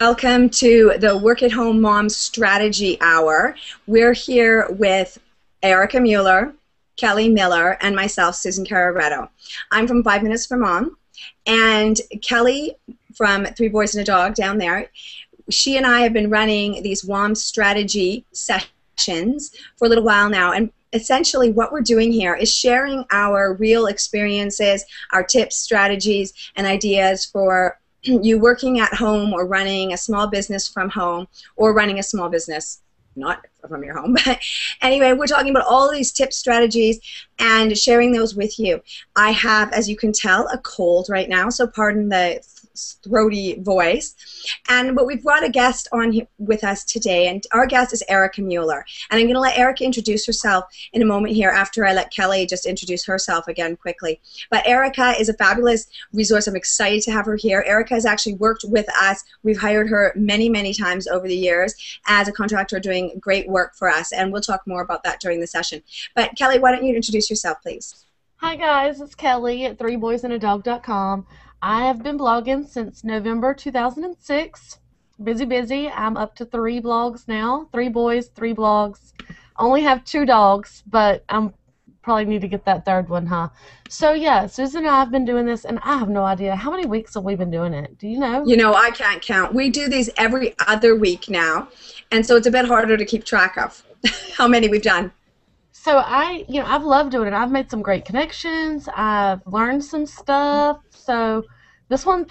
Welcome to the Work at Home Mom Strategy Hour. We're here with Erica Mueller, Kelli Miller, and myself, Susan Carraretto. I'm from 5 Minutes for Mom, and Kelli from 3 Boys and a Dog down there. She and I have been running these WAHM strategy sessions for a little while now, and essentially what we're doing here is sharing our real experiences, our tips, strategies, and ideas for you working at home or running a small business from home or running a small business not from your home. But anyway, we're talking about all of these tips, strategies, and sharing those with you. I have, as you can tell, a cold right now, so pardon the throaty voice. But we've brought a guest on with us today, and our guest is Erica Mueller. And I'm going to let Erica introduce herself in a moment here after I let Kelli just introduce herself again quickly. But Erica is a fabulous resource. I'm excited to have her here. Erica has actually worked with us. We've hired her many, many times over the years as a contractor doing great work for us, and we'll talk more about that during the session. But Kelli, why don't you introduce yourself, please? Hi guys, it's Kelli at 3boysandadog.com. I have been blogging since November 2006. Busy. I'm up to 3 blogs now. 3 boys, 3 blogs. Only have 2 dogs, but I'm probably need to get that 3rd one, huh? So yeah, Susan and I have been doing this, and I have no idea. How many weeks have we been doing it? Do you know? You know, I can't count. We do these every other week now, and so it's a bit harder to keep track of how many we've done. So I've loved doing it. I've made some great connections. I've learned some stuff. So this one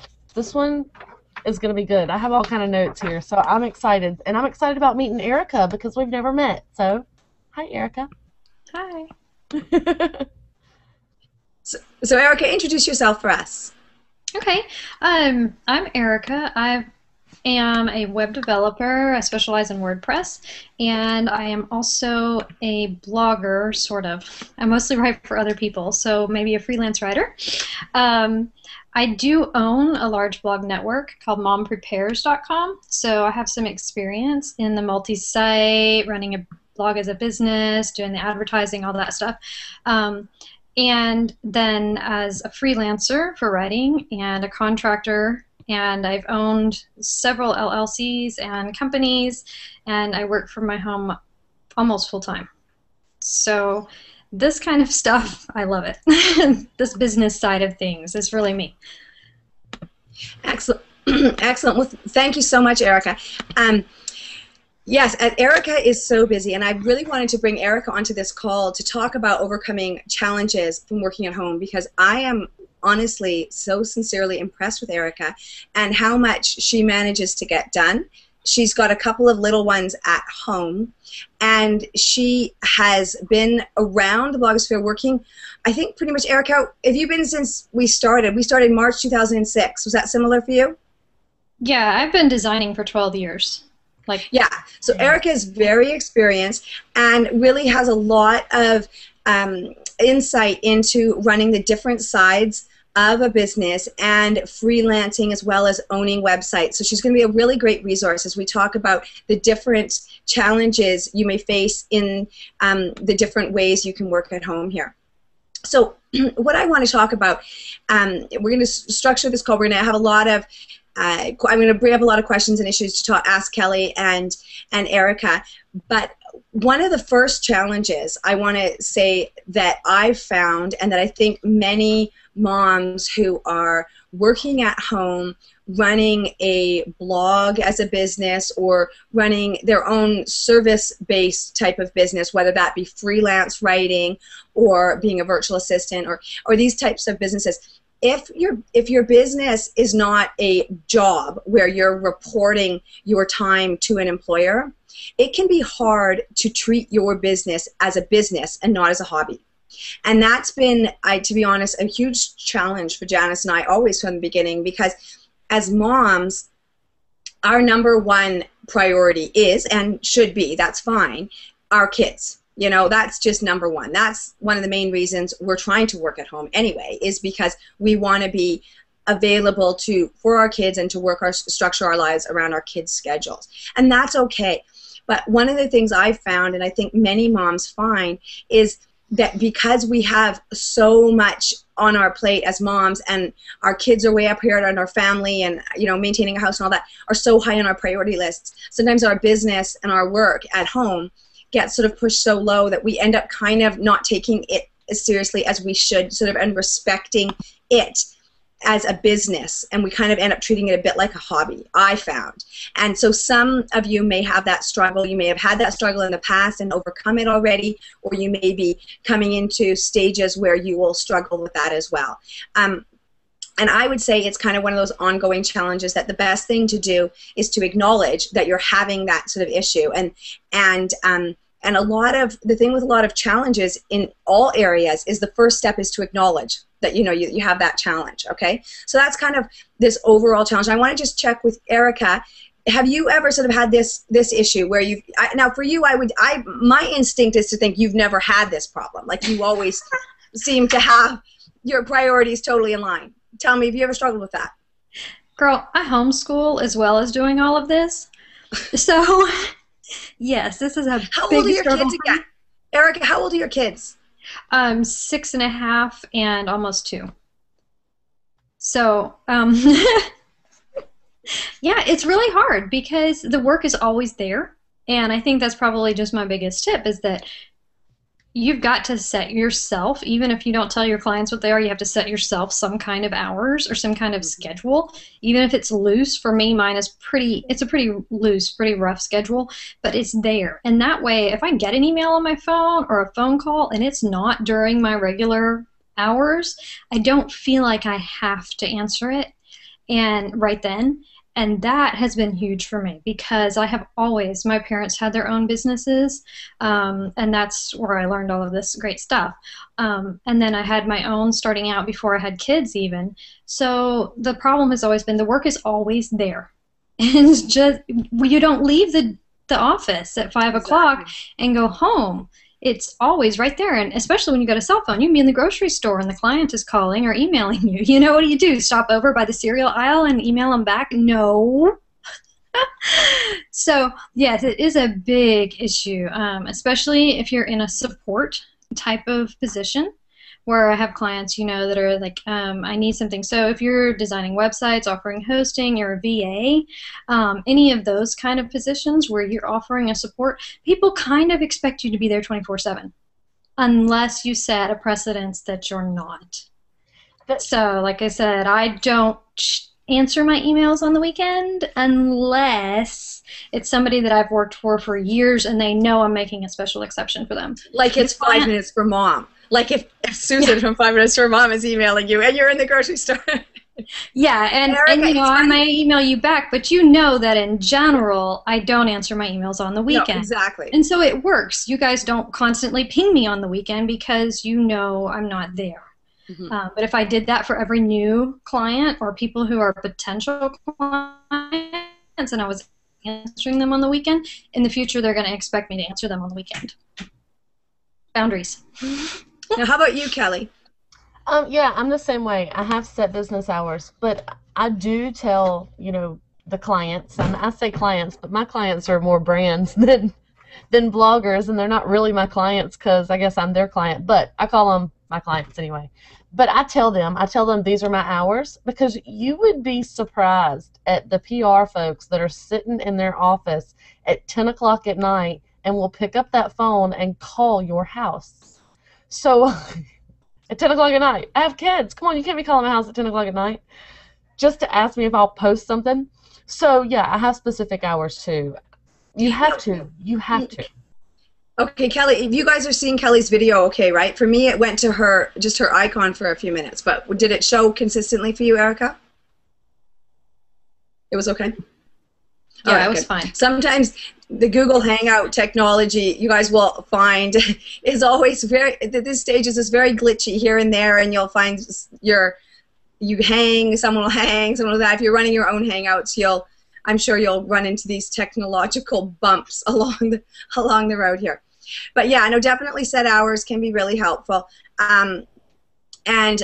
is going to be good. I have all kind of notes here, so I'm excited. And I'm excited about meeting Erica because we've never met. So, hi, Erica. Hi. So Erica, introduce yourself for us. Okay. I'm Erica. I am a web developer. I specialize in WordPress, and I am also a blogger, sort of. I mostly write for other people, so maybe a freelance writer. I do own a large blog network called momprepares.com, so I have some experience in the multi-site, running a blog as a business, doing the advertising, all that stuff. And then as a freelancer for writing and a contractor, and I've owned several LLCs and companies, and I work from my home almost full-time. So this kind of stuff, I love it. This business side of things is really me. Excellent. Excellent. Well, thank you so much, Erica. Yes, Erica is so busy, and I really wanted to bring Erica onto this call to talk about overcoming challenges from working at home, because I am honestly so sincerely impressed with Erica and how much she manages to get done. She's got a couple of little ones at home, and she has been around the blogosphere working, I think pretty much. Erica, have you been since we started? We started March 2006. Was that similar for you? Yeah, I've been designing for 12 years. Yeah, so Erica is very experienced and really has a lot of insight into running the different sides of a business and freelancing as well as owning websites. So she's going to be a really great resource as we talk about the different challenges you may face in the different ways you can work at home here. So what I want to talk about, we're going to structure this call. We're going to have a lot of I'm going to bring up a lot of questions and issues to ask Kelli and Erica, but one of the first challenges I want to say that I've found, and that I think many moms who are working at home, running a blog as a business or running their own service-based type of business, whether that be freelance writing or being a virtual assistant or these types of businesses, if your business is not a job where you're reporting your time to an employer, it can be hard to treat your business as a business and not as a hobby. And that's been, to be honest, a huge challenge for Janice and I always from the beginning, because as moms, our #1 priority is, and should be, that's fine, our kids. You know, that's just #1. That's one of the main reasons we're trying to work at home anyway, is because we want to be available for our kids and to structure our lives around our kids' schedules. And that's okay. But one of the things I've found, and I think many moms find, is that because we have so much on our plate as moms, and our kids are way up here, and our family, and maintaining a house and all that are so high on our priority lists, sometimes our business and our work at home gets sort of pushed so low that we end up kind of not taking it as seriously as we should, sort of, and respecting it as a business, and we kind of end up treating it a bit like a hobby, I found. And so some of you may have that struggle. You may have had that struggle in the past and overcome it already, or you may be coming into stages where you will struggle with that as well. And I would say it's kind of one of those ongoing challenges that the best thing to do is to acknowledge that you're having that sort of issue. And a lot of the thing with a lot of challenges in all areas is the first step is to acknowledge that you have that challenge. Okay, so that's kind of this overall challenge. I want to just check with Erica. Have you ever sort of had this issue where now for you, my instinct is to think you've never had this problem. Like you always seem to have your priorities totally in line. Tell me, have you ever struggled with that? Girl, I homeschool as well as doing all of this. So, yes, this is a How big old are your struggle kids again? Erica, how old are your kids? 6.5 and almost 2. So, yeah, it's really hard because the work is always there. And I think that's probably just my biggest tip is that you've got to set yourself, even if you don't tell your clients what they are, you have to set yourself some kind of hours or some kind of schedule. Even if it's loose, for me, mine is it's a pretty loose, pretty rough schedule, but it's there. And that way, if I get an email on my phone or a phone call and it's not during my regular hours, I don't feel like I have to answer it and right then. And that has been huge for me because my parents had their own businesses, and that's where I learned all of this great stuff. And then I had my own starting out before I had kids even. So the problem has always been the work is always there. And it's just, you don't leave the office at 5 o'clock and go home. It's always right there, and especially when you got a cell phone, you can be in the grocery store and the client is calling or emailing you. What do? Stop over by the cereal aisle and email them back? No. So, yes, it is a big issue, especially if you're in a support type of position where I have clients, that are like, I need something. So if you're designing websites, offering hosting, you're a VA, any of those kind of positions where you're offering a support, people kind of expect you to be there 24/7 unless you set a precedence that you're not. So like I said, I don't answer my emails on the weekend unless it's somebody that I've worked for years and they know I'm making a special exception for them. Like it's 5 minutes for mom. Like if Susan from 5 Minutes for Mom is emailing you and you're in the grocery store. Yeah, and I may email you back, but you know that in general, I don't answer my emails on the weekend. No, exactly. And so it works. You guys don't constantly ping me on the weekend because you know I'm not there. Mm-hmm. But if I did that for every new client or people who are potential clients and I was answering them on the weekend, in the future they're going to expect me to answer them on the weekend. Boundaries. Now, how about you, Kelly? Yeah, I'm the same way. I have set business hours, but I do tell, the clients, and I say clients, but my clients are more brands than bloggers, and they're not really my clients because I guess I'm their client, but I call them my clients anyway. But I tell them these are my hours because you would be surprised at the PR folks that are sitting in their office at 10 o'clock at night and will pick up that phone and call your house. So at 10 o'clock at night, I have kids. Come on, you can't be calling my house at 10 o'clock at night just to ask me if I'll post something. So, yeah, I have specific hours, too. You have to. You have to. Okay, Kelly, you guys are seeing Kelly's video okay, right? For me, it went to just her icon for a few minutes, but did it show consistently for you, Erica? It was okay? Yeah, right, it was fine. Sometimes the Google Hangout technology, you guys will find, is always at this stage is just very glitchy here and there, and you'll find someone will hang, someone will that. If you're running your own Hangouts, I'm sure you'll run into these technological bumps along the road here. But yeah, I know definitely set hours can be really helpful. And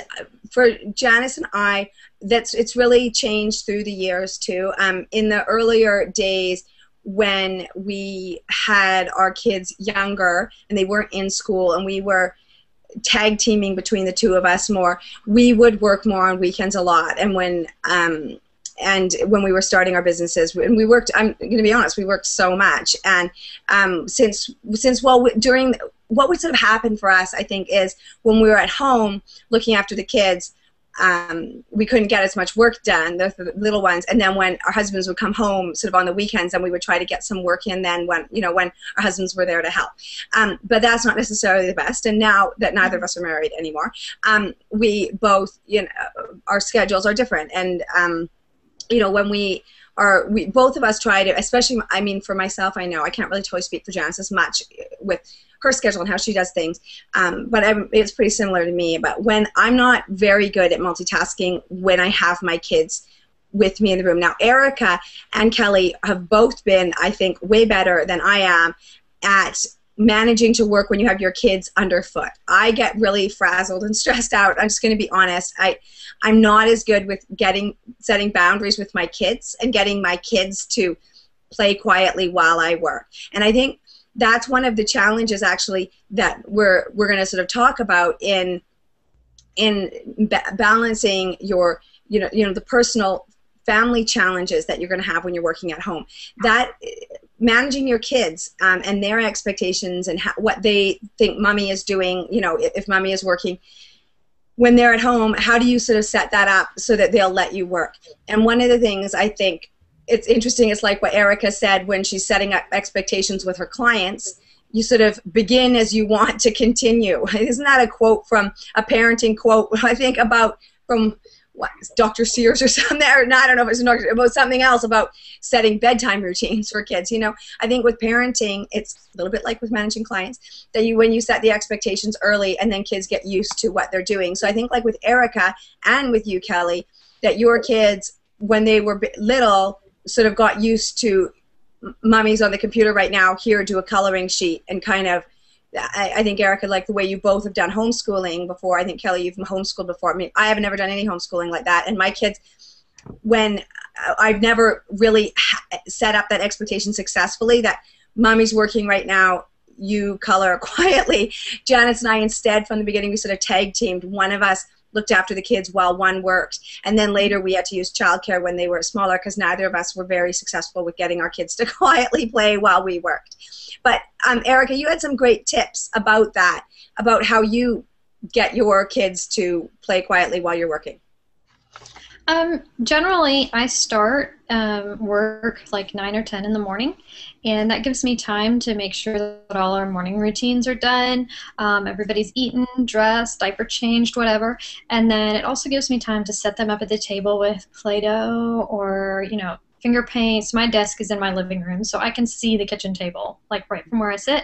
for Janice and I, it's really changed through the years too. In the earlier days when we had our kids younger and they weren't in school and we were tag teaming between the two of us more, we would work more on weekends a lot. And when we were starting our businesses, and we worked, I'm going to be honest, we worked so much. And during what would sort of happen for us, I think, is when we were at home looking after the kids, we couldn't get as much work done, the little ones. And then when our husbands would come home sort of on the weekends, and we would try to get some work in then when our husbands were there to help. But that's not necessarily the best. And now that neither of us are married anymore, we both, our schedules are different. And, when we both of us try to, especially, I mean, for myself, I know I can't really totally speak for Janice as much with her schedule and how she does things, but it's pretty similar to me. But when I'm not very good at multitasking when I have my kids with me in the room. Now, Erica and Kelli have both been, I think, way better than I am at managing to work when you have your kids underfoot. I get really frazzled and stressed out. I'm just going to be honest. I'm not as good with setting boundaries with my kids and getting my kids to play quietly while I work. And I think that's one of the challenges, actually, that we're going to sort of talk about in balancing your the personal family challenges that you're going to have when you're working at home. That managing your kids and their expectations and what they think mommy is doing, if mommy is working when they're at home, how do you sort of set that up so that they'll let you work? And one of the things I think it's interesting, it's like what Erica said when she's setting up expectations with her clients. You sort of begin as you want to continue. Isn't that a quote from a parenting quote, I think, from Dr. Sears or something, or no, I don't know if it's about something else about setting bedtime routines for kids. I think with parenting, it's a little bit like with managing clients, that when you set the expectations early and then kids get used to what they're doing. So I think like with Erica and with you, Kelli, that your kids, when they were little, sort of got used to mommy's on the computer right now, here, do a coloring sheet, and kind of, I think, Erica, like the way you both have done homeschooling before. I think, Kelli, you've homeschooled before. I mean, I have never done any homeschooling like that. And my kids, when I've never really set up that expectation successfully, that mommy's working right now, you color quietly. Janice and I, instead, from the beginning, we sort of tag teamed. One of us looked after the kids while one worked. And then later we had to use childcare when they were smaller because neither of us were very successful with getting our kids to quietly play while we worked. But Erica, you had some great tips about that, about how you get your kids to play quietly while you're working. Generally, I start work like 9 or 10 in the morning, and that gives me time to make sure that all our morning routines are done, everybody's eaten, dressed, diaper changed, whatever, and then it also gives me time to set them up at the table with Play-Doh or, finger paints. My desk is in my living room, so I can see the kitchen table, like right from where I sit,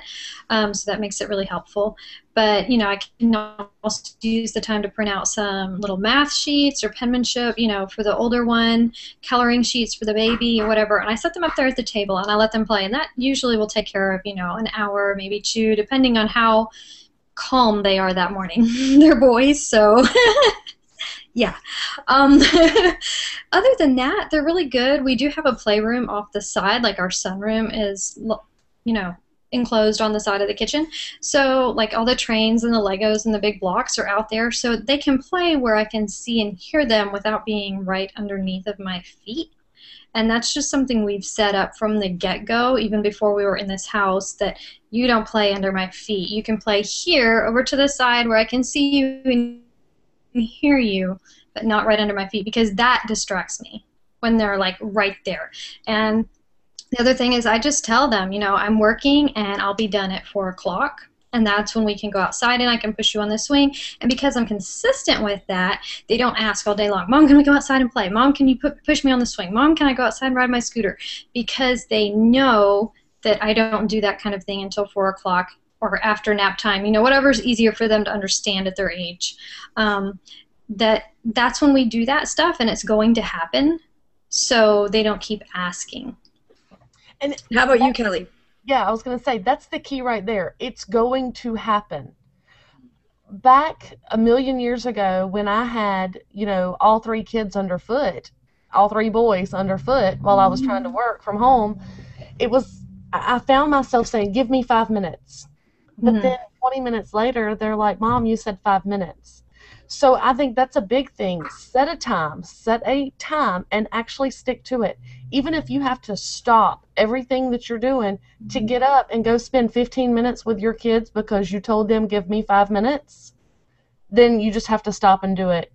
so that makes it really helpful. But, I can also use the time to print out some little math sheets or penmanship, for the older one, coloring sheets for the baby or whatever, and I set them up there at the table and I let them play, and that usually will take care of, an hour, maybe 2, depending on how calm they are that morning. They're boys, so... Yeah. Other than that, they're really good. We do have a playroom off the side, like our sunroom is, enclosed on the side of the kitchen. So, like, all the trains and the Legos and the big blocks are out there, so they can play where I can see and hear them without being right underneath of my feet. And that's just something we've set up from the get-go, even before we were in this house, that you don't play under my feet. You can play here over to the side where I can see you and hear you, but not right under my feet, because that distracts me when they're like right there. And the other thing is I just tell them, I'm working and I'll be done at 4 o'clock, and that's when we can go outside and I can push you on the swing. And because I'm consistent with that, they don't ask all day long, Mom, can we go outside and play? Mom, can you push me on the swing? Mom, can I go outside and ride my scooter? Because they know that I don't do that kind of thing until 4 o'clock or after nap time, whatever's easier for them to understand at their age. That's when we do that stuff, and it's going to happen, so they don't keep asking. And how about you, Kelli? Yeah, I was going to say, that's the key right there. It's going to happen. Back a million years ago, when I had, all 3 kids underfoot, all 3 boys underfoot, while I was trying to work from home, I found myself saying, give me 5 minutes. But then 20 minutes later, they're like, Mom, you said 5 minutes. So I think that's a big thing. Set a time, and actually stick to it. Even if you have to stop everything that you're doing to get up and go spend 15 minutes with your kids because you told them, give me 5 minutes, then you just have to stop and do it.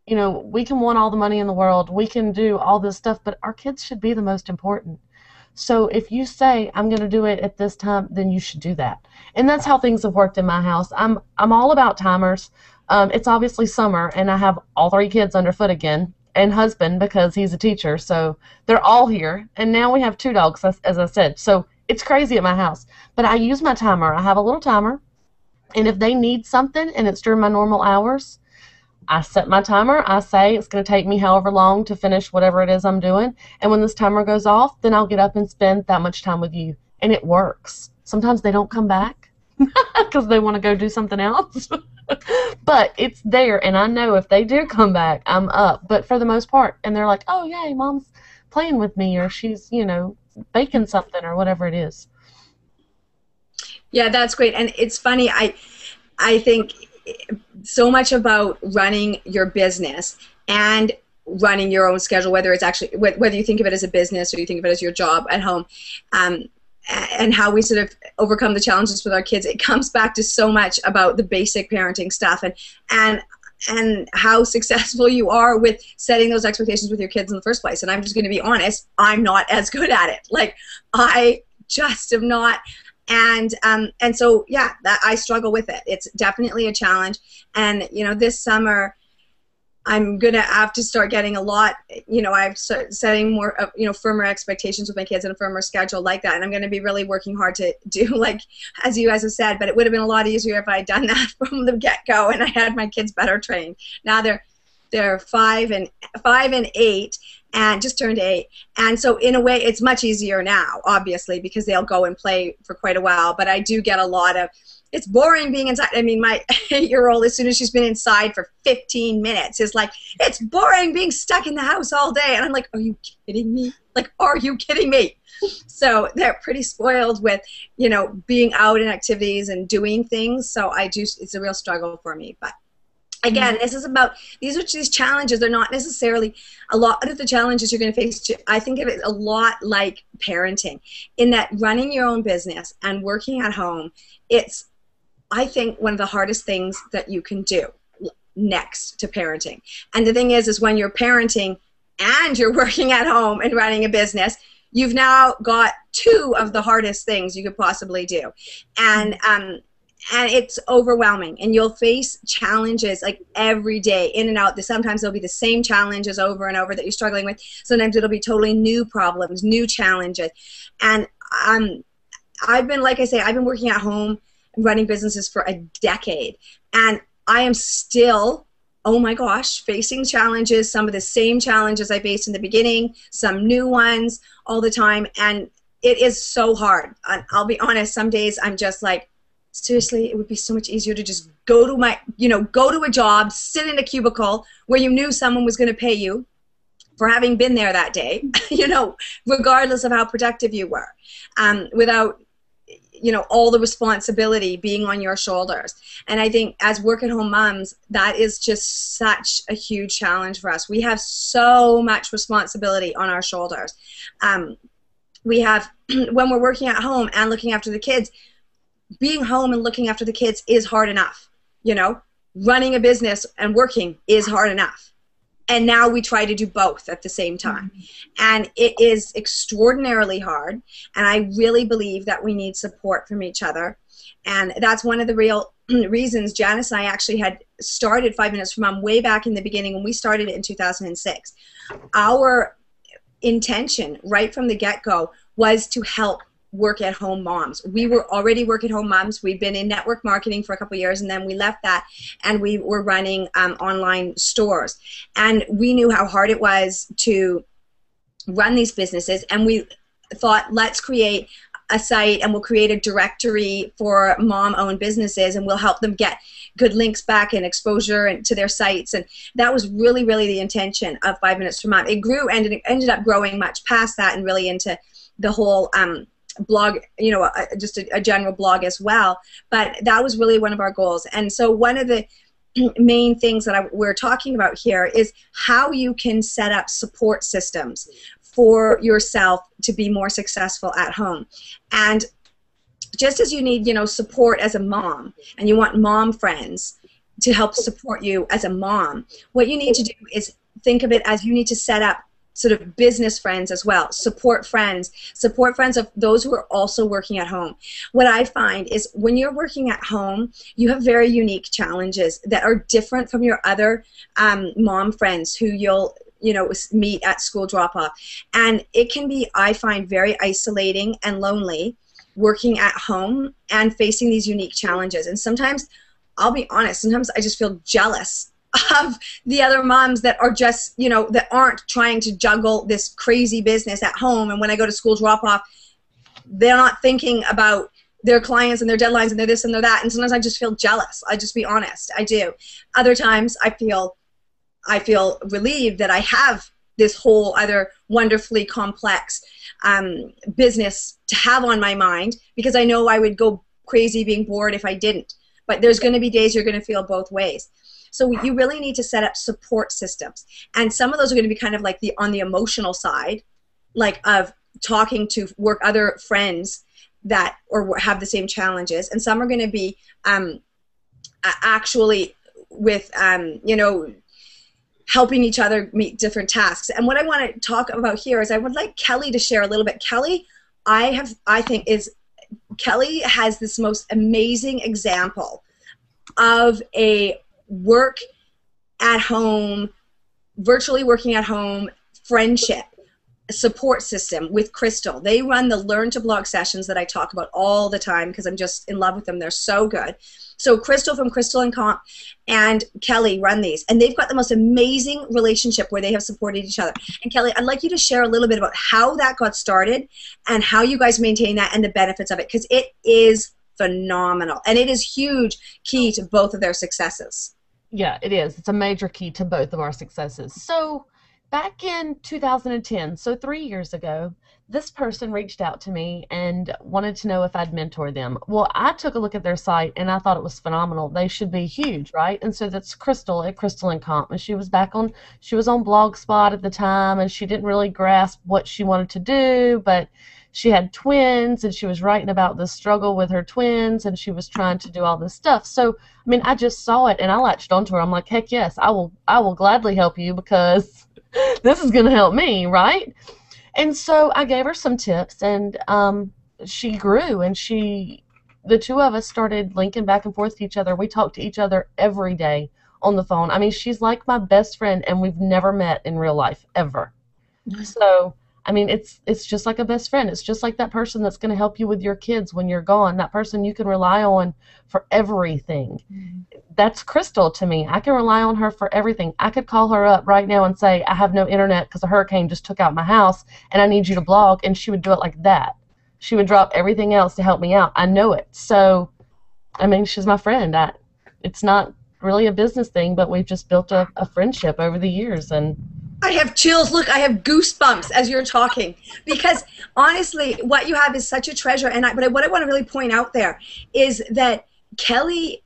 You know, we can want all the money in the world. We can do all this stuff, but our kids should be the most important. So if you say, I'm going to do it at this time, then you should do that. And that's how things have worked in my house. I'm all about timers. It's obviously summer, and I have all 3 kids underfoot again, and husband because he's a teacher. So they're all here. And now we have 2 dogs, as I said. So it's crazy at my house. But I use my timer. I have a little timer. And if they need something and it's during my normal hours, I set my timer. I say it's going to take me however long to finish whatever it is I'm doing. And when this timer goes off, then I'll get up and spend that much time with you. And it works. Sometimes they don't come back because they want to go do something else. But it's there, and I know if they do come back, I'm up. But for the most part, and they're like, oh, yay, Mom's playing with me, or she's, you know, baking something or whatever it is. Yeah, that's great. And it's funny, I think so much about running your business and running your own schedule, whether it's actually, whether you think of it as a business or you think of it as your job at home, and how we sort of overcome the challenges with our kids, it comes back to so much about the basic parenting stuff and how successful you are with setting those expectations with your kids in the first place. And I'm just going to be honest, I'm not as good at it. Like, I just am not. And so, yeah, I struggle with it. It's definitely a challenge. And, you know, this summer, I'm going to have to start getting a lot, you know, I'm setting more, you know, firmer expectations with my kids and a firmer schedule like that. And I'm going to be really working hard to do, like, as you guys have said, but it would have been a lot easier if I had done that from the get-go and I had my kids better trained. Now they're 5 and 8 and just turned 8. And so in a way, it's much easier now, obviously, because they'll go and play for quite a while. But I do get a lot of, it's boring being inside. I mean, my 8-year-old, as soon as she's been inside for 15 minutes, is like, it's boring being stuck in the house all day. And I'm like, are you kidding me? Like, are you kidding me? So they're pretty spoiled with, you know, being out in activities and doing things. So it's a real struggle for me. But again, this is about, these are just challenges. They're not necessarily, a lot of the challenges you're going to face, I think of it a lot like parenting, in that running your own business and working at home, it's, I think, one of the hardest things that you can do next to parenting. And the thing is when you're parenting and you're working at home and running a business, you've now got 2 of the hardest things you could possibly do. And it's overwhelming, and you'll face challenges like every day, in and out. Sometimes there'll be the same challenges over and over that you're struggling with. Sometimes it'll be totally new problems, new challenges. And I've been, like I say, I've been working at home and running businesses for a decade, and I am still, oh my gosh, facing challenges, some of the same challenges I faced in the beginning, some new ones all the time, and it is so hard. I'll be honest, some days I'm just like, seriously, it would be so much easier to just go to a job, sit in a cubicle where you knew someone was going to pay you for having been there that day, you know, regardless of how productive you were, without, you know, all the responsibility being on your shoulders. And I think as work-at-home moms, that is just such a huge challenge for us. We have so much responsibility on our shoulders. We have, when we're working at home and looking after the kids, being home and looking after the kids is hard enough. You know, running a business and working is hard enough. And now we try to do both at the same time. And it is extraordinarily hard. And I really believe that we need support from each other. And that's one of the real reasons Janice and I actually had started 5 Minutes for Mom way back in the beginning when we started it in 2006. Our intention right from the get-go was to help work-at-home moms. We were already work-at-home moms. We'd been in network marketing for a couple of years, and then we left that, and we were running online stores. And we knew how hard it was to run these businesses, and we thought, let's create a site, and we'll create a directory for mom-owned businesses, and we'll help them get good links back and exposure and to their sites. And that was really, really the intention of 5 Minutes for Mom. It grew and it ended up growing much past that and really into the whole blog, you know, just a general blog as well. But that was really one of our goals. And so one of the main things that we're talking about here is how you can set up support systems for yourself to be more successful at home. And just as you need, you know, support as a mom, and you want mom friends to help support you as a mom, what you need to do is think of it as you need to set up sort of business friends as well, support friends of those who are also working at home. What I find is when you're working at home, you have very unique challenges that are different from your other mom friends who you'll, you know, meet at school drop-off. And it can be, I find, very isolating and lonely working at home and facing these unique challenges. And sometimes, I'll be honest, sometimes I just feel jealous of the other moms that are just, you know, that aren't trying to juggle this crazy business at home. And when I go to school drop-off, they're not thinking about their clients and their deadlines and their this and their that. And sometimes I just feel jealous. I just be honest. I do. Other times I feel relieved that I have this whole other wonderfully complex business to have on my mind, because I know I would go crazy being bored if I didn't. But there's going to be days you're going to feel both ways. So you really need to set up support systems. And some of those are going to be kind of like on the emotional side, like of talking to other friends that or have the same challenges. And some are going to be actually with, you know, helping each other meet different tasks. And what I want to talk about here is I would like Kelli to share a little bit. Kelli, Kelli has this most amazing example of a work at home, virtually working at home, friendship, support system with Crystal. They run the Learn to Blog sessions that I talk about all the time because I'm just in love with them. They're so good. So Crystal from Crystal and Comp and Kelli run these, and they've got the most amazing relationship where they have supported each other. And Kelli, I'd like you to share a little bit about how that got started and how you guys maintain that and the benefits of it, because it is phenomenal, and it is huge key to both of their successes. Yeah, it is. It's a major key to both of our successes. So back in 2010, so 3 years ago, this person reached out to me and wanted to know if I'd mentor them. Well, I took a look at their site and I thought it was phenomenal. They should be huge, right? And so that's Crystal at Crystal and Comp. And she was on Blogspot at the time, and she didn't really grasp what she wanted to do, but she had twins, and she was writing about the struggle with her twins, and she was trying to do all this stuff. So, I mean, I just saw it, and I latched onto her. I'm like, heck yes, I will gladly help you, because this is going to help me, right? And so I gave her some tips, and she grew, and the two of us started linking back and forth to each other. We talked to each other every day on the phone. I mean, she's like my best friend, and we've never met in real life, ever. So, I mean, it's just like a best friend. It's just like that person that's going to help you with your kids when you're gone, that person you can rely on for everything. Mm-hmm. That's Crystal to me. I can rely on her for everything. I could call her up right now and say, I have no internet because a hurricane just took out my house, and I need you to blog, and she would do it like that. She would drop everything else to help me out. I know it. So, I mean, she's my friend. It's not really a business thing, but we've just built a friendship over the years, and I have chills. Look, I have goosebumps as you're talking, because honestly, what you have is such a treasure. But what I want to really point out there is that Kelli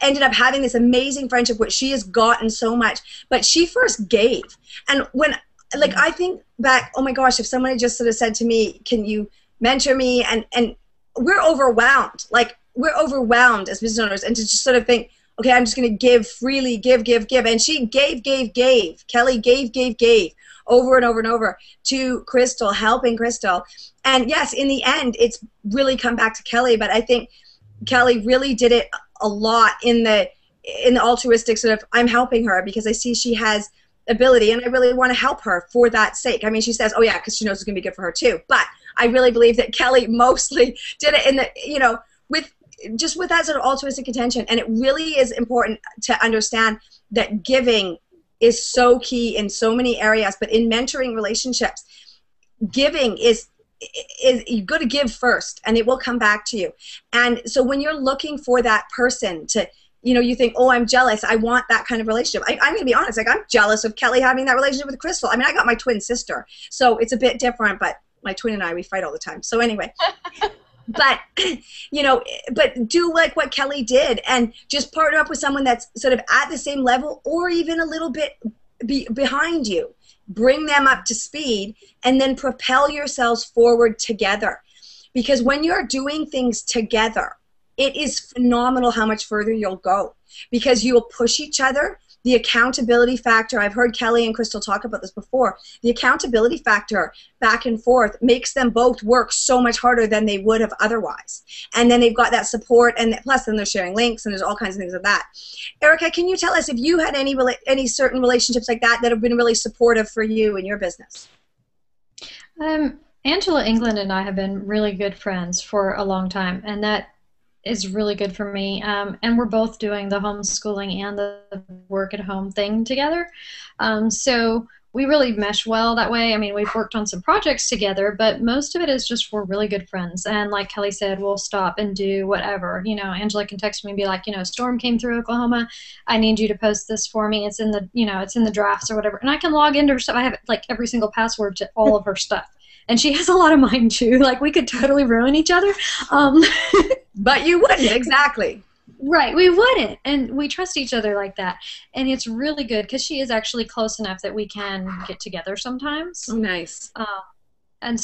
ended up having this amazing friendship, which she has gotten so much, but she first gave. And when, like, I think back, oh my gosh, if somebody just sort of said to me, can you mentor me? And we're overwhelmed. Like, we're overwhelmed as business owners, and to just sort of think, okay, I'm just going to give freely, give. And she gave. Kelli gave over and over and over to Crystal, helping Crystal. And yes, in the end, it's really come back to Kelli, but I think Kelli really did it a lot in the altruistic sort of, I'm helping her because I see she has ability, and I really want to help her for that sake. I mean, she says, oh yeah, because she knows it's going to be good for her too. But I really believe that Kelli mostly did it in the, you know, with that sort of altruistic intention. And it really is important to understand that giving is so key in so many areas, but in mentoring relationships, giving is you've got to give first, and it will come back to you. And so when you're looking for that person to, you know, you think, oh, I'm jealous, I want that kind of relationship. I'm going to be honest, like, I'm jealous of Kelli having that relationship with Crystal. I mean, I got my twin sister, so it's a bit different, but my twin and I, we fight all the time. So anyway, but, you know, but do like what Kelli did and just partner up with someone that's sort of at the same level or even a little bit behind you. Bring them up to speed and then propel yourselves forward together. Because when you're doing things together, it is phenomenal how much further you'll go because you will push each other. The accountability factor, I've heard Kelli and Crystal talk about this before, the accountability factor back and forth makes them both work so much harder than they would have otherwise. And then they've got that support, and plus then they're sharing links, and there's all kinds of things like that. Erica, can you tell us if you had any certain relationships like that that have been really supportive for you in your business? Angela England and I have been really good friends for a long time, and that is really good for me. And we're both doing the homeschooling and the work at home thing together. So we really mesh well that way. I mean, we've worked on some projects together, but most of it is just we're really good friends. And like Kelli said, we'll stop and do whatever. You know, Angela can text me and be like, you know, a storm came through Oklahoma. I need you to post this for me. It's in the, you know, it's in the drafts or whatever. And I can log into her stuff. I have like every single password to all of her stuff. And she has a lot of mine too. Like we could totally ruin each other. But you wouldn't, exactly. Right, we wouldn't. And we trust each other like that. And it's really good because she is actually close enough that we can get together sometimes. Oh, nice. And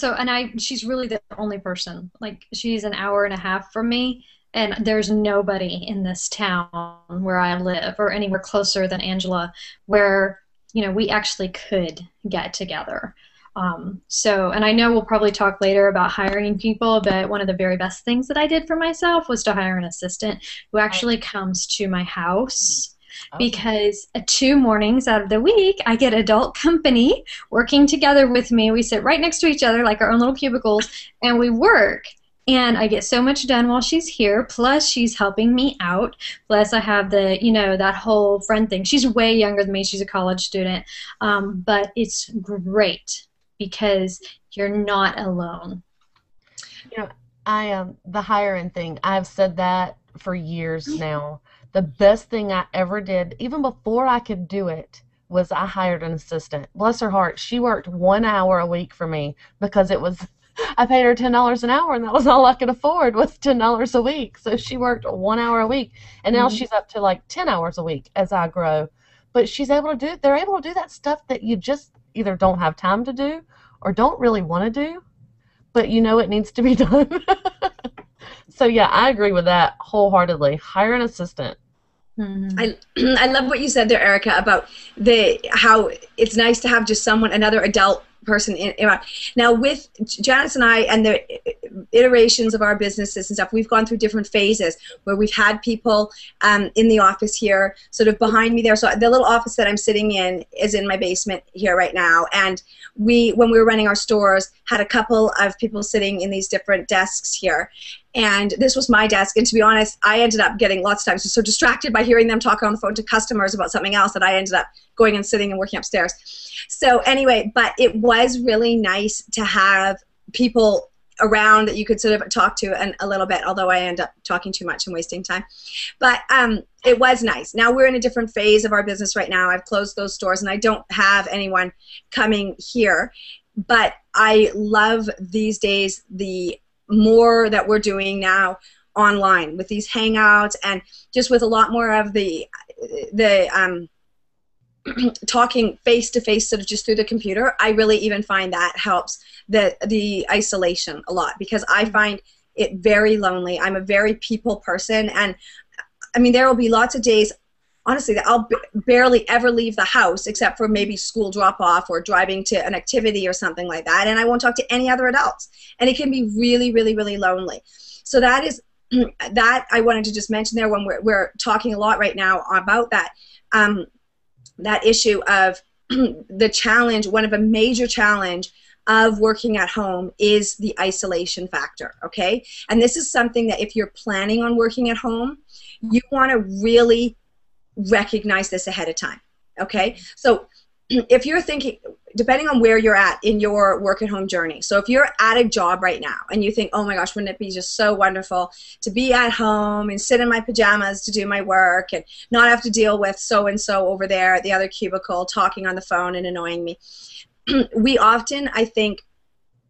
she's really the only person. Like she's an hour and a half from me. And there's nobody in this town where I live or anywhere closer than Angela where, you know, we actually could get together. And I know we'll probably talk later about hiring people, but one of the very best things that I did for myself was to hire an assistant who actually comes to my house because 2 mornings out of the week I get adult company working together with me. We sit right next to each other like our own little cubicles and we work. And I get so much done while she's here, plus she's helping me out, plus I have the, you know, that whole friend thing. She's way younger than me. She's a college student. But it's great because you're not alone. You know, the hiring thing, I've said that for years now. The best thing I ever did, even before I could do it, was I hired an assistant. Bless her heart, she worked 1 hour a week for me because I paid her $10 an hour, and that was all I could afford was $10 a week. So she worked 1 hour a week, and now she's up to like 10 hours a week as I grow. But they're able to do that stuff that you just either don't have time to do or don't really want to do, but you know it needs to be done. So yeah, I agree with that wholeheartedly. Hire an assistant. I love what you said there, Erica, about how it's nice to have just another adult person in. Now with Janice and I and the iterations of our businesses and stuff, we've gone through different phases where we've had people in the office here, sort of behind me there. So the little office that I'm sitting in is in my basement here right now. And when we were running our stores, had a couple of people sitting in these different desks here. And this was my desk, and to be honest, I ended up getting lots of times so distracted by hearing them talking on the phone to customers about something else that I ended up going and sitting and working upstairs. So anyway, but it was really nice to have people around that you could sort of talk to a little bit, although I end up talking too much and wasting time. But it was nice. Now we're in a different phase of our business right now. I've closed those stores, and I don't have anyone coming here. But I love these days the more that we're doing now online with these hangouts and just with a lot more of the talking face-to-face sort of just through the computer. I really even find that helps the isolation a lot because I find it very lonely. I'm a very people person, and I mean there will be lots of days honestly that I'll barely ever leave the house except for maybe school drop-off or driving to an activity or something like that, and I won't talk to any other adults, and it can be really, really, really lonely. So that is that I wanted to just mention there when we're talking a lot right now about that that issue of the challenge. One of a major challenge of working at home is the isolation factor, okay? And this is something that if you're planning on working at home, you want to really recognize this ahead of time, okay? So if you're thinking, depending on where you're at in your work at home journey, so if you're at a job right now and you think, oh my gosh, wouldn't it be just so wonderful to be at home and sit in my pajamas to do my work and not have to deal with so-and-so over there at the other cubicle talking on the phone and annoying me. We often, I think,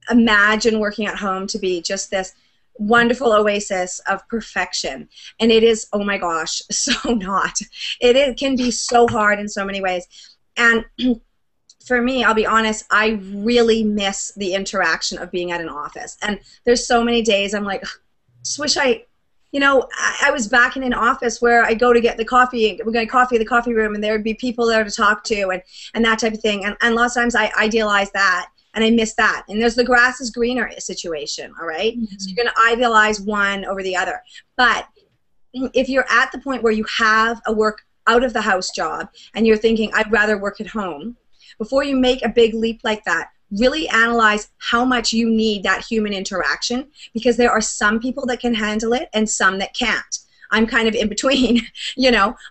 imagine working at home to be just this wonderful oasis of perfection, and it is, oh my gosh, so not. It can be so hard in so many ways. And for me, I'll be honest, I really miss the interaction of being at an office. And there's so many days I'm like, just wish I was back in an office where I go to get the coffee, we're going to coffee in the coffee room, and there would be people there to talk to, and that type of thing. And lots of times I idealize that, and I miss that. And there's the grass is greener situation, all right? Mm-hmm. So you're going to idealize one over the other. But if you're at the point where you have a work out of the house job, and you're thinking, I'd rather work at home, before you make a big leap like that, really analyze how much you need that human interaction, because there are some people that can handle it and some that can't. I'm kind of in between.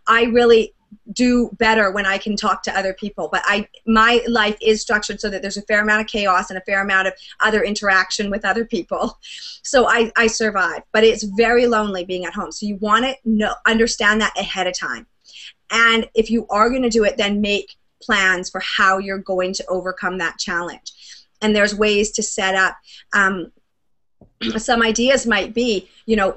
I really do better when I can talk to other people, but my life is structured so that there's a fair amount of chaos and a fair amount of other interaction with other people. So I survive, but it's very lonely being at home. So you want to understand that ahead of time. And if you are going to do it, then make plans for how you're going to overcome that challenge. And there's ways to set up, some ideas might be,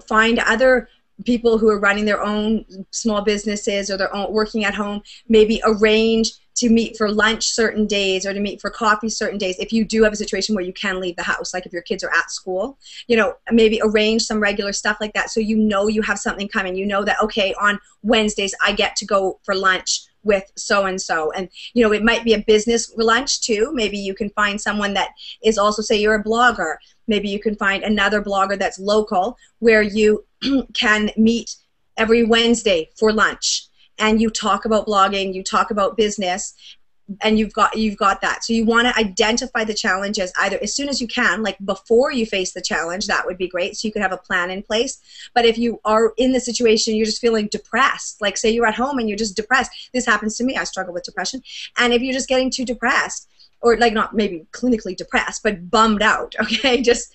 find other people who are running their own small businesses or their own working at home, maybe arrange to meet for lunch certain days or to meet for coffee certain days if you do have a situation where you can leave the house, like if your kids are at school, maybe arrange some regular stuff like that so you have something coming. You know that, okay, on Wednesdays I get to go for lunch with so-and-so, and it might be a business lunch too. Maybe you can find someone that is also, say you're a blogger, maybe you can find another blogger that's local where you can meet every Wednesday for lunch, and you talk about blogging, you talk about business, and you've got that. So you want to identify the challenges either as soon as you can, like before you face the challenge. That would be great, so you could have a plan in place. But if you are in the situation, you're just feeling depressed, like say you're at home and you're just depressed. This happens to me. I struggle with depression. And if you're just getting too depressed, or like not maybe clinically depressed, but bummed out, okay, just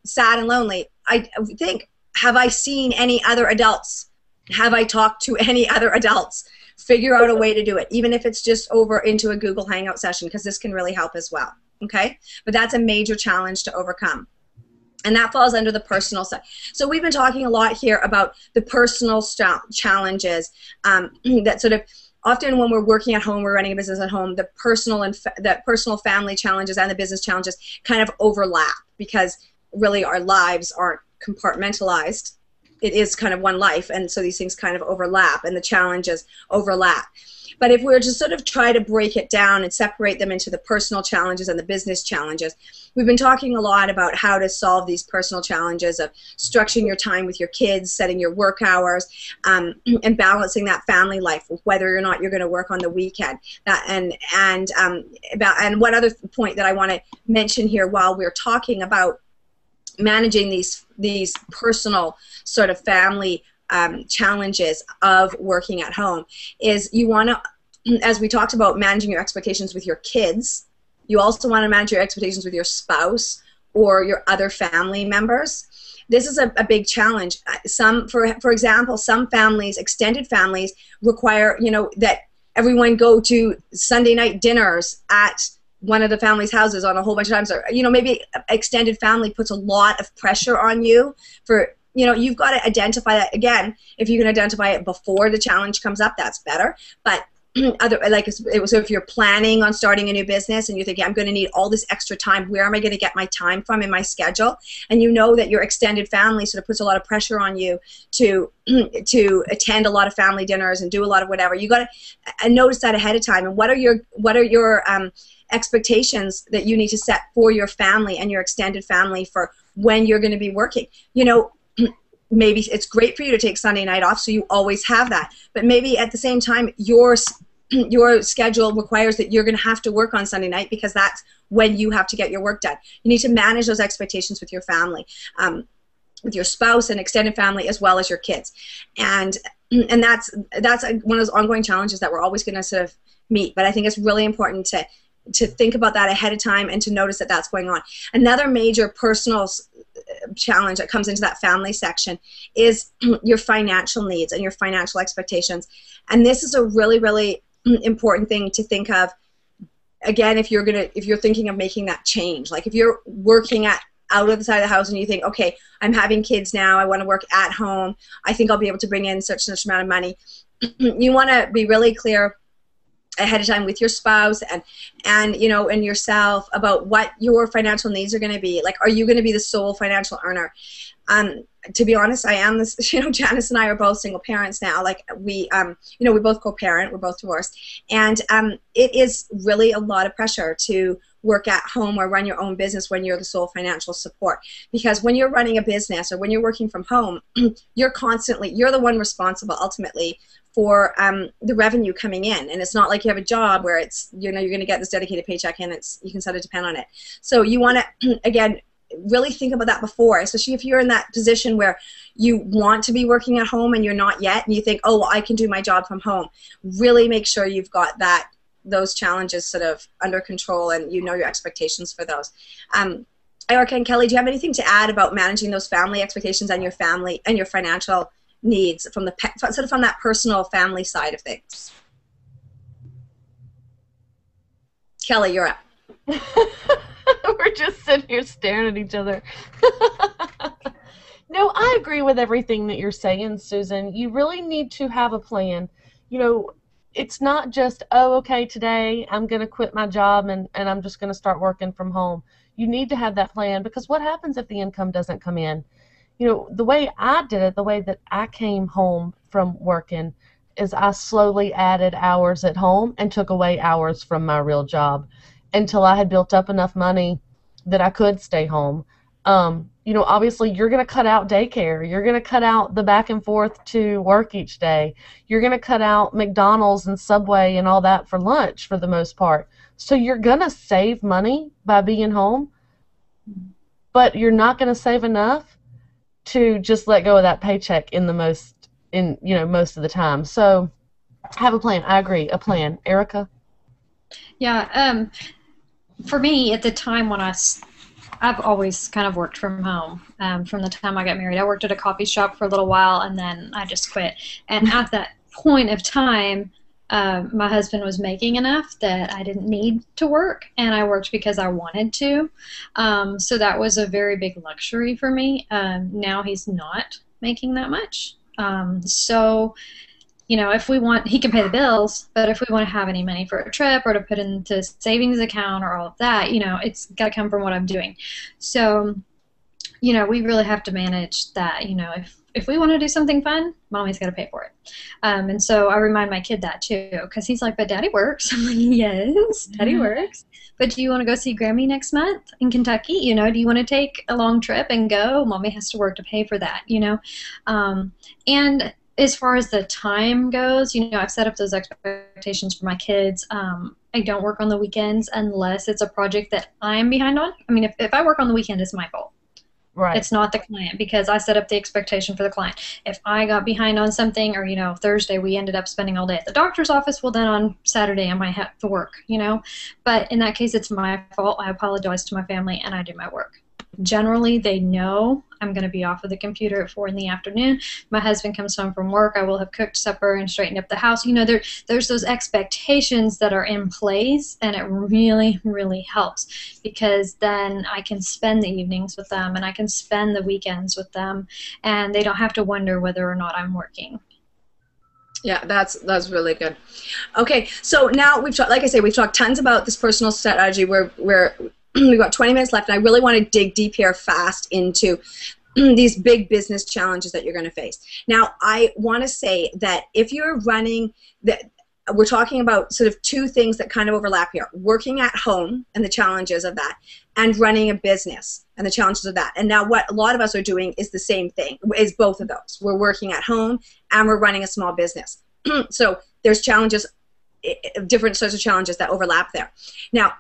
sad and lonely, I think, have I seen any other adults? Have I talked to any other adults? Figure out a way to do it, even if it's just over into a Google Hangout session, because this can really help as well, okay? But that's a major challenge to overcome. And that falls under the personal side. So we've been talking a lot here about the personal challenges that sort of, often when we're working at home, we're running a business at home, the personal family challenges and the business challenges kind of overlap, because really our lives aren't compartmentalized. It is kind of one life, and so these things kind of overlap, and the challenges overlap. But if we were to sort of try to break it down and separate them into the personal challenges and the business challenges, we've been talking a lot about how to solve these personal challenges of structuring your time with your kids, setting your work hours, and balancing that family life with whether or not you're going to work on the weekend. And one other point that I want to mention here while we're talking about managing these personal sort of family challenges of working at home is you want to, as we talked about managing your expectations with your kids, you also want to manage your expectations with your spouse or your other family members. This is a big challenge. For example, some families, extended families, require that everyone go to Sunday night dinners at one of the family's houses on a whole bunch of times, or maybe extended family puts a lot of pressure on you for, you've got to identify that. Again, if you can identify it before the challenge comes up, that's better. But so if you're planning on starting a new business and you're thinking, I'm going to need all this extra time, where am I going to get my time from in my schedule? And you know that your extended family sort of puts a lot of pressure on you to attend a lot of family dinners and do a lot of whatever. You got to notice that ahead of time. And what are your expectations that you need to set for your family and your extended family for when you're going to be working? Maybe it's great for you to take Sunday night off, so you always have that. But maybe at the same time, your schedule requires that you're going to have to work on Sunday night because that's when you have to get your work done. You need to manage those expectations with your family, with your spouse and extended family, as well as your kids. And that's one of those ongoing challenges that we're always going to sort of meet. But I think it's really important to think about that ahead of time and to notice that that's going on. Another major personal challenge that comes into that family section is your financial needs and your financial expectations. And this is a really, really important thing to think of again, if you're thinking of making that change, like if you're working out of the side of the house and you think, okay, I'm having kids now, I want to work at home, I think I'll be able to bring in such and such amount of money. You want to be really clear ahead of time with your spouse and you know, and yourself about what your financial needs are going to be. Like, are you going to be the sole financial earner? To be honest, I am this, you know, Janice and I are both single parents now. Like we, you know, we both co-parent, we're both divorced. And it is really a lot of pressure to work at home or run your own business when you're the sole financial support. Because when you're running a business or when you're working from home, you're the one responsible ultimately for the revenue coming in. And it's not like you have a job where it's, you know, you're going to get this dedicated paycheck and you can sort of depend on it. So you want to, again, really think about that before, especially if you're in that position where you want to be working at home and you're not yet, and you think, oh, well, I can do my job from home. Really make sure you've got those challenges sort of under control and you know your expectations for those. Erica and Kelly, do you have anything to add about managing those family expectations and your family and your financial needs from sort of from that personal family side of things? Kelly, you're up. We're just sitting here staring at each other. No, I agree with everything that you're saying, Susan. You really need to have a plan. You know, it's not just, oh, okay, today I'm going to quit my job and I'm just going to start working from home. You need to have that plan, because what happens if the income doesn't come in? You know, the way I did it, the way that I came home from working, is I slowly added hours at home and took away hours from my real job until I had built up enough money that I could stay home. You know, obviously you're going to cut out daycare. You're going to cut out the back and forth to work each day. You're going to cut out McDonald's and Subway and all that for lunch for the most part. So you're going to save money by being home, but you're not going to save enough to just let go of that paycheck you know, most of the time. So have a plan. I agree. A plan. Erica? Yeah, for me, at the time when I've always kind of worked from home from the time I got married. I worked at a coffee shop for a little while, and then I just quit. And at that point of time, my husband was making enough that I didn't need to work, and I worked because I wanted to. So that was a very big luxury for me. Now he's not making that much. So, you know, if we want, he can pay the bills, but if we want to have any money for a trip or to put into savings account or all of that, you know, it's got to come from what I'm doing. So, you know, we really have to manage that. You know, if we want to do something fun, mommy's got to pay for it. And so I remind my kid that too, because he's like, but daddy works. I'm like, yes, daddy works. But do you want to go see Grammy next month in Kentucky? You know, do you want to take a long trip and go? Mommy has to work to pay for that, you know. And as far as the time goes, you know, I've set up those expectations for my kids. I don't work on the weekends unless it's a project that I'm behind on. I mean, if I work on the weekend, it's my fault. Right. It's not the client, because I set up the expectation for the client. If I got behind on something, or, you know, Thursday we ended up spending all day at the doctor's office, well, then on Saturday I might have to work, you know. But in that case, it's my fault. I apologize to my family, and I do my work. Generally, they know I'm going to be off of the computer at 4 in the afternoon. My husband comes home from work. I will have cooked supper and straightened up the house. You know, there's those expectations that are in place, and it really, really helps, because then I can spend the evenings with them, and I can spend the weekends with them, and they don't have to wonder whether or not I'm working. Yeah, that's really good. Okay, so now we've talked, like I say, we've talked tons about this personal strategy. We've got 20 minutes left, and I really want to dig deep here fast into these big business challenges that you're going to face. Now, I want to say that if you're running, we're talking about sort of two things that kind of overlap here: working at home and the challenges of that, and running a business and the challenges of that. And now what a lot of us are doing is the same thing, is both of those. We're working at home and we're running a small business. So there's challenges, different sorts of challenges that overlap there. Now,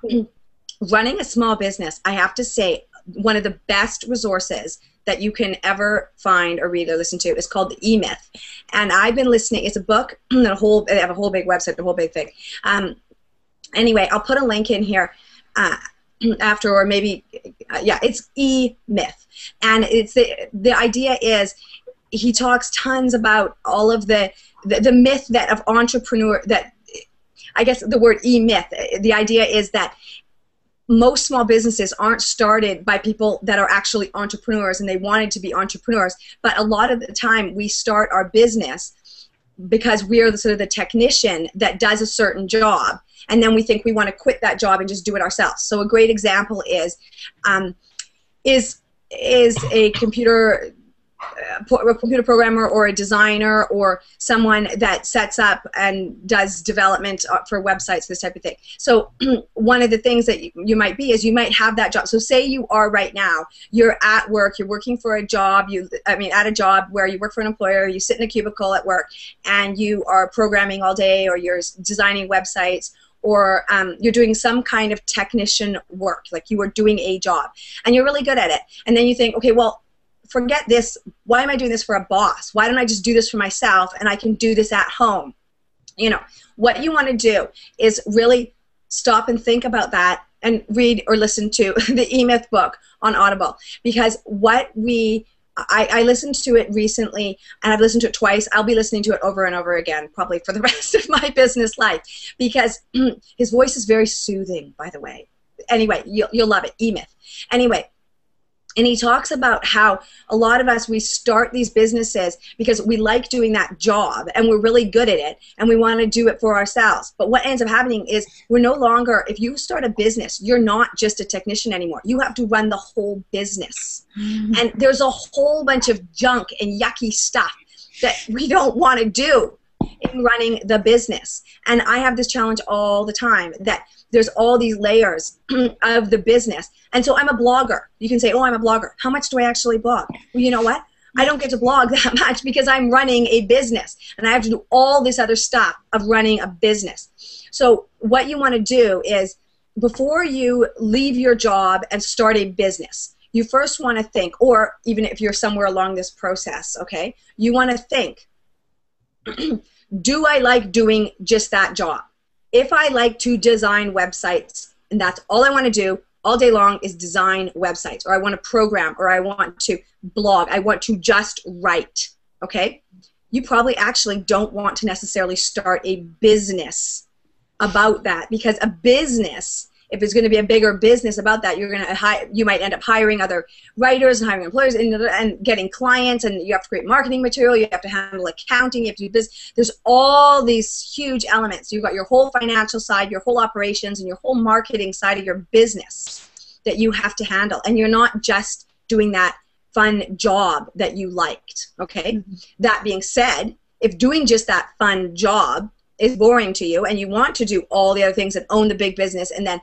running a small business, I have to say, one of the best resources that you can ever find or read or listen to is called The E-Myth. And I've been listening. It's a book, they have a whole big website, the whole big thing. Anyway, I'll put a link in here after, or maybe, yeah, it's E-Myth. And it's the idea is, he talks tons about all of the myth that of entrepreneur, that I guess the word e-myth, the idea is that most small businesses aren't started by people that are actually entrepreneurs and they wanted to be entrepreneurs, but a lot of the time we start our business because we're the sort of the technician that does a certain job, and then we think we want to quit that job and just do it ourselves. So a great example is a computer programmer or a designer or someone that sets up and does development for websites, this type of thing. So one of the things that you might be is you might have that job. So say you are right now, you're at work, you're working for a job, at a job where you work for an employer, you sit in a cubicle at work and you are programming all day, or you're designing websites, or you're doing some kind of technician work, like you are doing a job and you're really good at it. And then you think, okay, well, forget this. Why am I doing this for a boss? Why don't I just do this for myself and I can do this at home? You know, what you want to do is really stop and think about that and read or listen to the E-Myth book on Audible, because I listened to it recently and I've listened to it twice. I'll be listening to it over and over again probably for the rest of my business life, because his voice is very soothing, by the way. Anyway, you'll love it. E-Myth. Anyway, and he talks about how a lot of us, we start these businesses because we like doing that job and we're really good at it and we want to do it for ourselves. But what ends up happening is we're no longer, if you start a business, you're not just a technician anymore. You have to run the whole business. Mm-hmm. And there's a whole bunch of junk and yucky stuff that we don't want to do in running the business. And I have this challenge all the time, that there's all these layers of the business. And so I'm a blogger. You can say, oh, I'm a blogger. How much do I actually blog? Well, you know what? I don't get to blog that much because I'm running a business and I have to do all this other stuff of running a business. So what you want to do is, before you leave your job and start a business, you first want to think, or even if you're somewhere along this process, okay, you want to think, do I like doing just that job? If I like to design websites and that's all I want to do all day long is design websites, or I want to program, or I want to blog, I want to just write, okay? You probably actually don't want to necessarily start a business about that, because a business, if it's going to be a bigger business about that, you might end up hiring other writers and hiring employers and getting clients, and you have to create marketing material, you have to handle accounting, you have to do business. There's all these huge elements. You've got your whole financial side, your whole operations, and your whole marketing side of your business that you have to handle. And you're not just doing that fun job that you liked, okay? Mm-hmm. That being said, if doing just that fun job is boring to you and you want to do all the other things and own the big business, and then,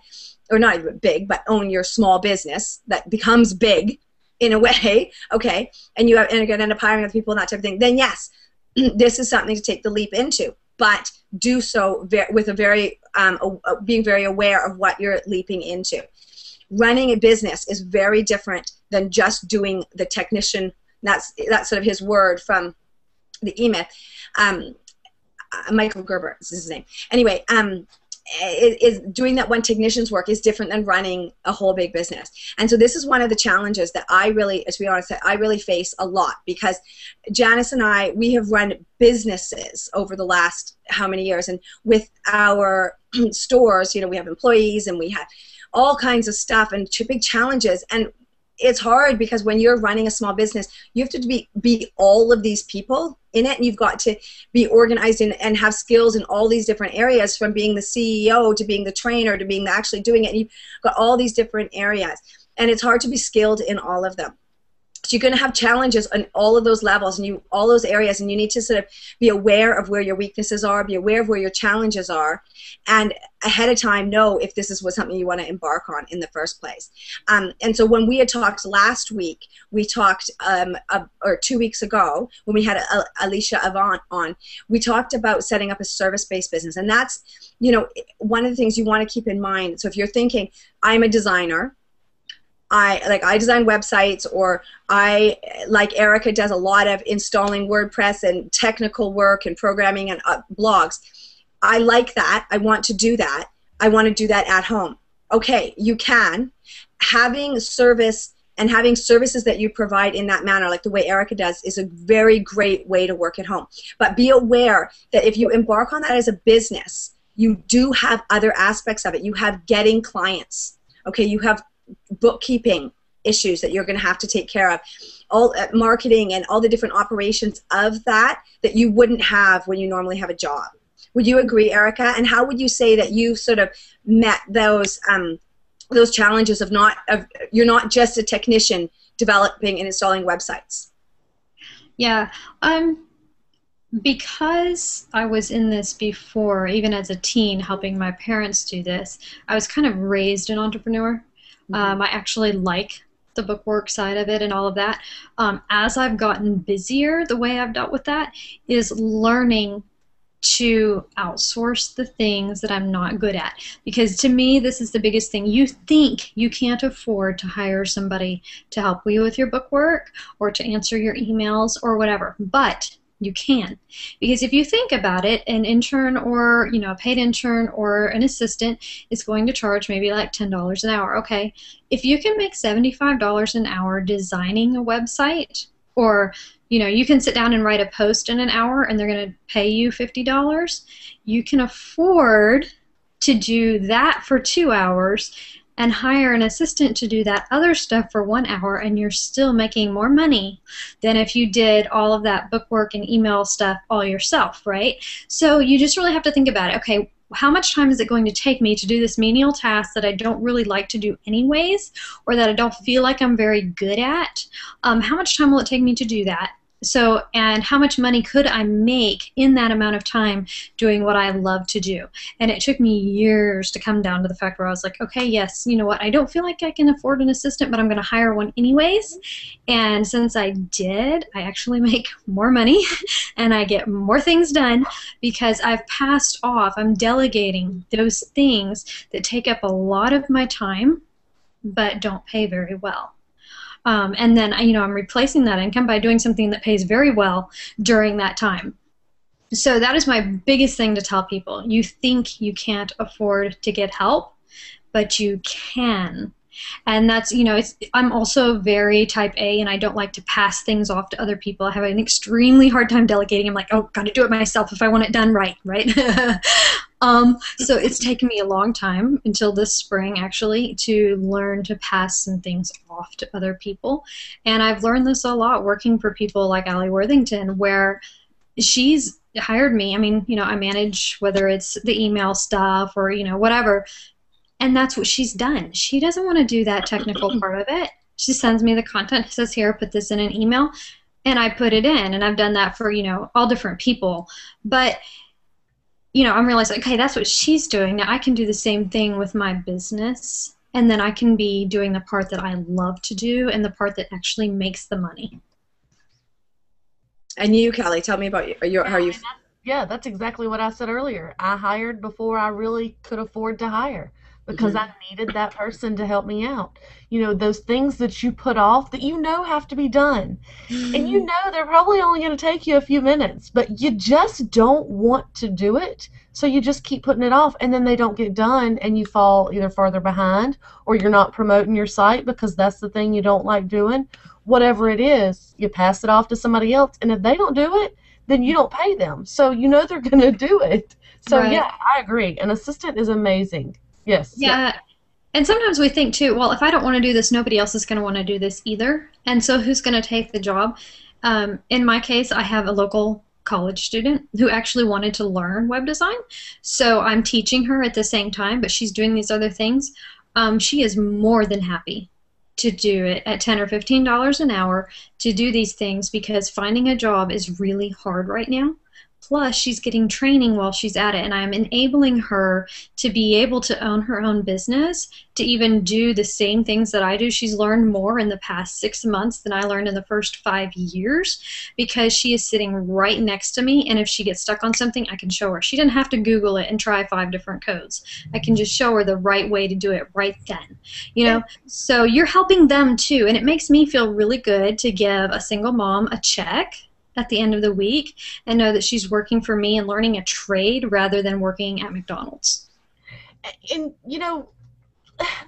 or not even big, but own your small business that becomes big in a way, okay, and you're going to end up hiring other people and that type of thing, then yes, this is something to take the leap into, but do so with a very, being very aware of what you're leaping into. Running a business is very different than just doing the technician. That's sort of his word from the E-Myth. Michael Gerber is his name. Anyway, is doing that one technician's work is different than running a whole big business. And so this is one of the challenges that I really, to be honest, I really face a lot, because Janice and I, we have run businesses over the last how many years, and with our stores, you know, we have employees and we have all kinds of stuff and big challenges, and it's hard because when you're running a small business, you have to be all of these people in it, and you've got to be organized and have skills in all these different areas, from being the CEO to being the trainer to being actually doing it, and you've got all these different areas, and it's hard to be skilled in all of them. So you're going to have challenges on all of those levels and all those areas, and you need to sort of be aware of where your weaknesses are, be aware of where your challenges are, and ahead of time know if this is something you want to embark on in the first place. And so when we had talked last week, we talked, or 2 weeks ago, when we had Alicia Avant on, we talked about setting up a service-based business, and that's, you know, one of the things you want to keep in mind. So if you're thinking, I'm a designer, I design websites, or like Erica does a lot of installing WordPress and technical work and programming and blogs. I like that. I want to do that. I want to do that at home. Okay, you can. Having service and having services that you provide in that manner, like the way Erica does, is a very great way to work at home. But be aware that if you embark on that as a business, you do have other aspects of it. You have getting clients. Okay, you have bookkeeping issues that you're going to have to take care of, all marketing and all the different operations of that you wouldn't have when you normally have a job. Would you agree, Erica? And how would you say that you sort of met those challenges of you're not just a technician developing and installing websites? Yeah, because I was in this before, even as a teen, helping my parents do this, I was kind of raised an entrepreneur. I actually like the bookwork side of it and all of that. As I've gotten busier, the way I've dealt with that is learning to outsource the things that I'm not good at. Because to me, this is the biggest thing. You think you can't afford to hire somebody to help you with your bookwork or to answer your emails or whatever, but you can. Because if you think about it, an intern or a paid intern or an assistant is going to charge maybe like $10 an hour. Okay, if you can make $75 an hour designing a website, or you can sit down and write a post in an hour and they're going to pay you $50, you can afford to do that for 2 hours and hire an assistant to do that other stuff for 1 hour, and you're still making more money than if you did all of that bookwork and email stuff all yourself, right? So you just really have to think about it. Okay, how much time is it going to take me to do this menial task that I don't really like to do anyways, or that I don't feel like I'm very good at? How much time will it take me to do that? So, and how much money could I make in that amount of time doing what I love to do? And it took me years to come down to the fact where I was like, okay, yes, you know what, I don't feel like I can afford an assistant, but I'm going to hire one anyways. And since I did, I actually make more money and I get more things done because I've passed off, I'm delegating those things that take up a lot of my time but don't pay very well. And then, I'm replacing that income by doing something that pays very well during that time. So that is my biggest thing to tell people. You think you can't afford to get help, but you can. And that's, I'm also very type A, and I don't like to pass things off to other people. I have an extremely hard time delegating. I'm like, oh, got to do it myself if I want it done right? So it's taken me a long time, until this spring actually, to learn to pass some things off to other people. And I've learned this a lot working for people like Allie Worthington, where she's hired me. I mean, I manage whether it's the email stuff or, whatever. And that's what she's done. She doesn't want to do that technical part of it. She sends me the content, says, here, put this in an email, and I put it in. And I've done that for, all different people. But I'm realizing, okay, that's what she's doing. Now I can do the same thing with my business, and then I can be doing the part that I love to do and the part that actually makes the money. And you, Kelly, tell me about how you... Yeah, that's exactly what I said earlier. I hired before I really could afford to hire, because I needed that person to help me out. Those things that you put off that have to be done. And they're probably only going to take you a few minutes, but you just don't want to do it. So you just keep putting it off, and then they don't get done, and you fall either farther behind, or you're not promoting your site because that's the thing you don't like doing. Whatever it is, you pass it off to somebody else, and if they don't do it, then you don't pay them. So they're going to do it. So right. Yeah, I agree. An assistant is amazing. Yes. Yeah. And sometimes we think too, well, if I don't want to do this, nobody else is going to want to do this either. And so who's going to take the job? In my case, I have a local college student who actually wanted to learn web design. So I'm teaching her at the same time, but she's doing these other things. She is more than happy to do it at $10 or $15 an hour to do these things, because finding a job is really hard right now. Plus, she's getting training while she's at it, and I'm enabling her to be able to own her own business, to even do the same things that I do. She's learned more in the past 6 months than I learned in the first 5 years, because she is sitting right next to me, and if she gets stuck on something, I can show her. She didn't have to Google it and try 5 different codes. I can just show her the right way to do it right then. So you're helping them too, and it makes me feel really good to give a single mom a check at the end of the week and know that she's working for me and learning a trade rather than working at McDonald's. And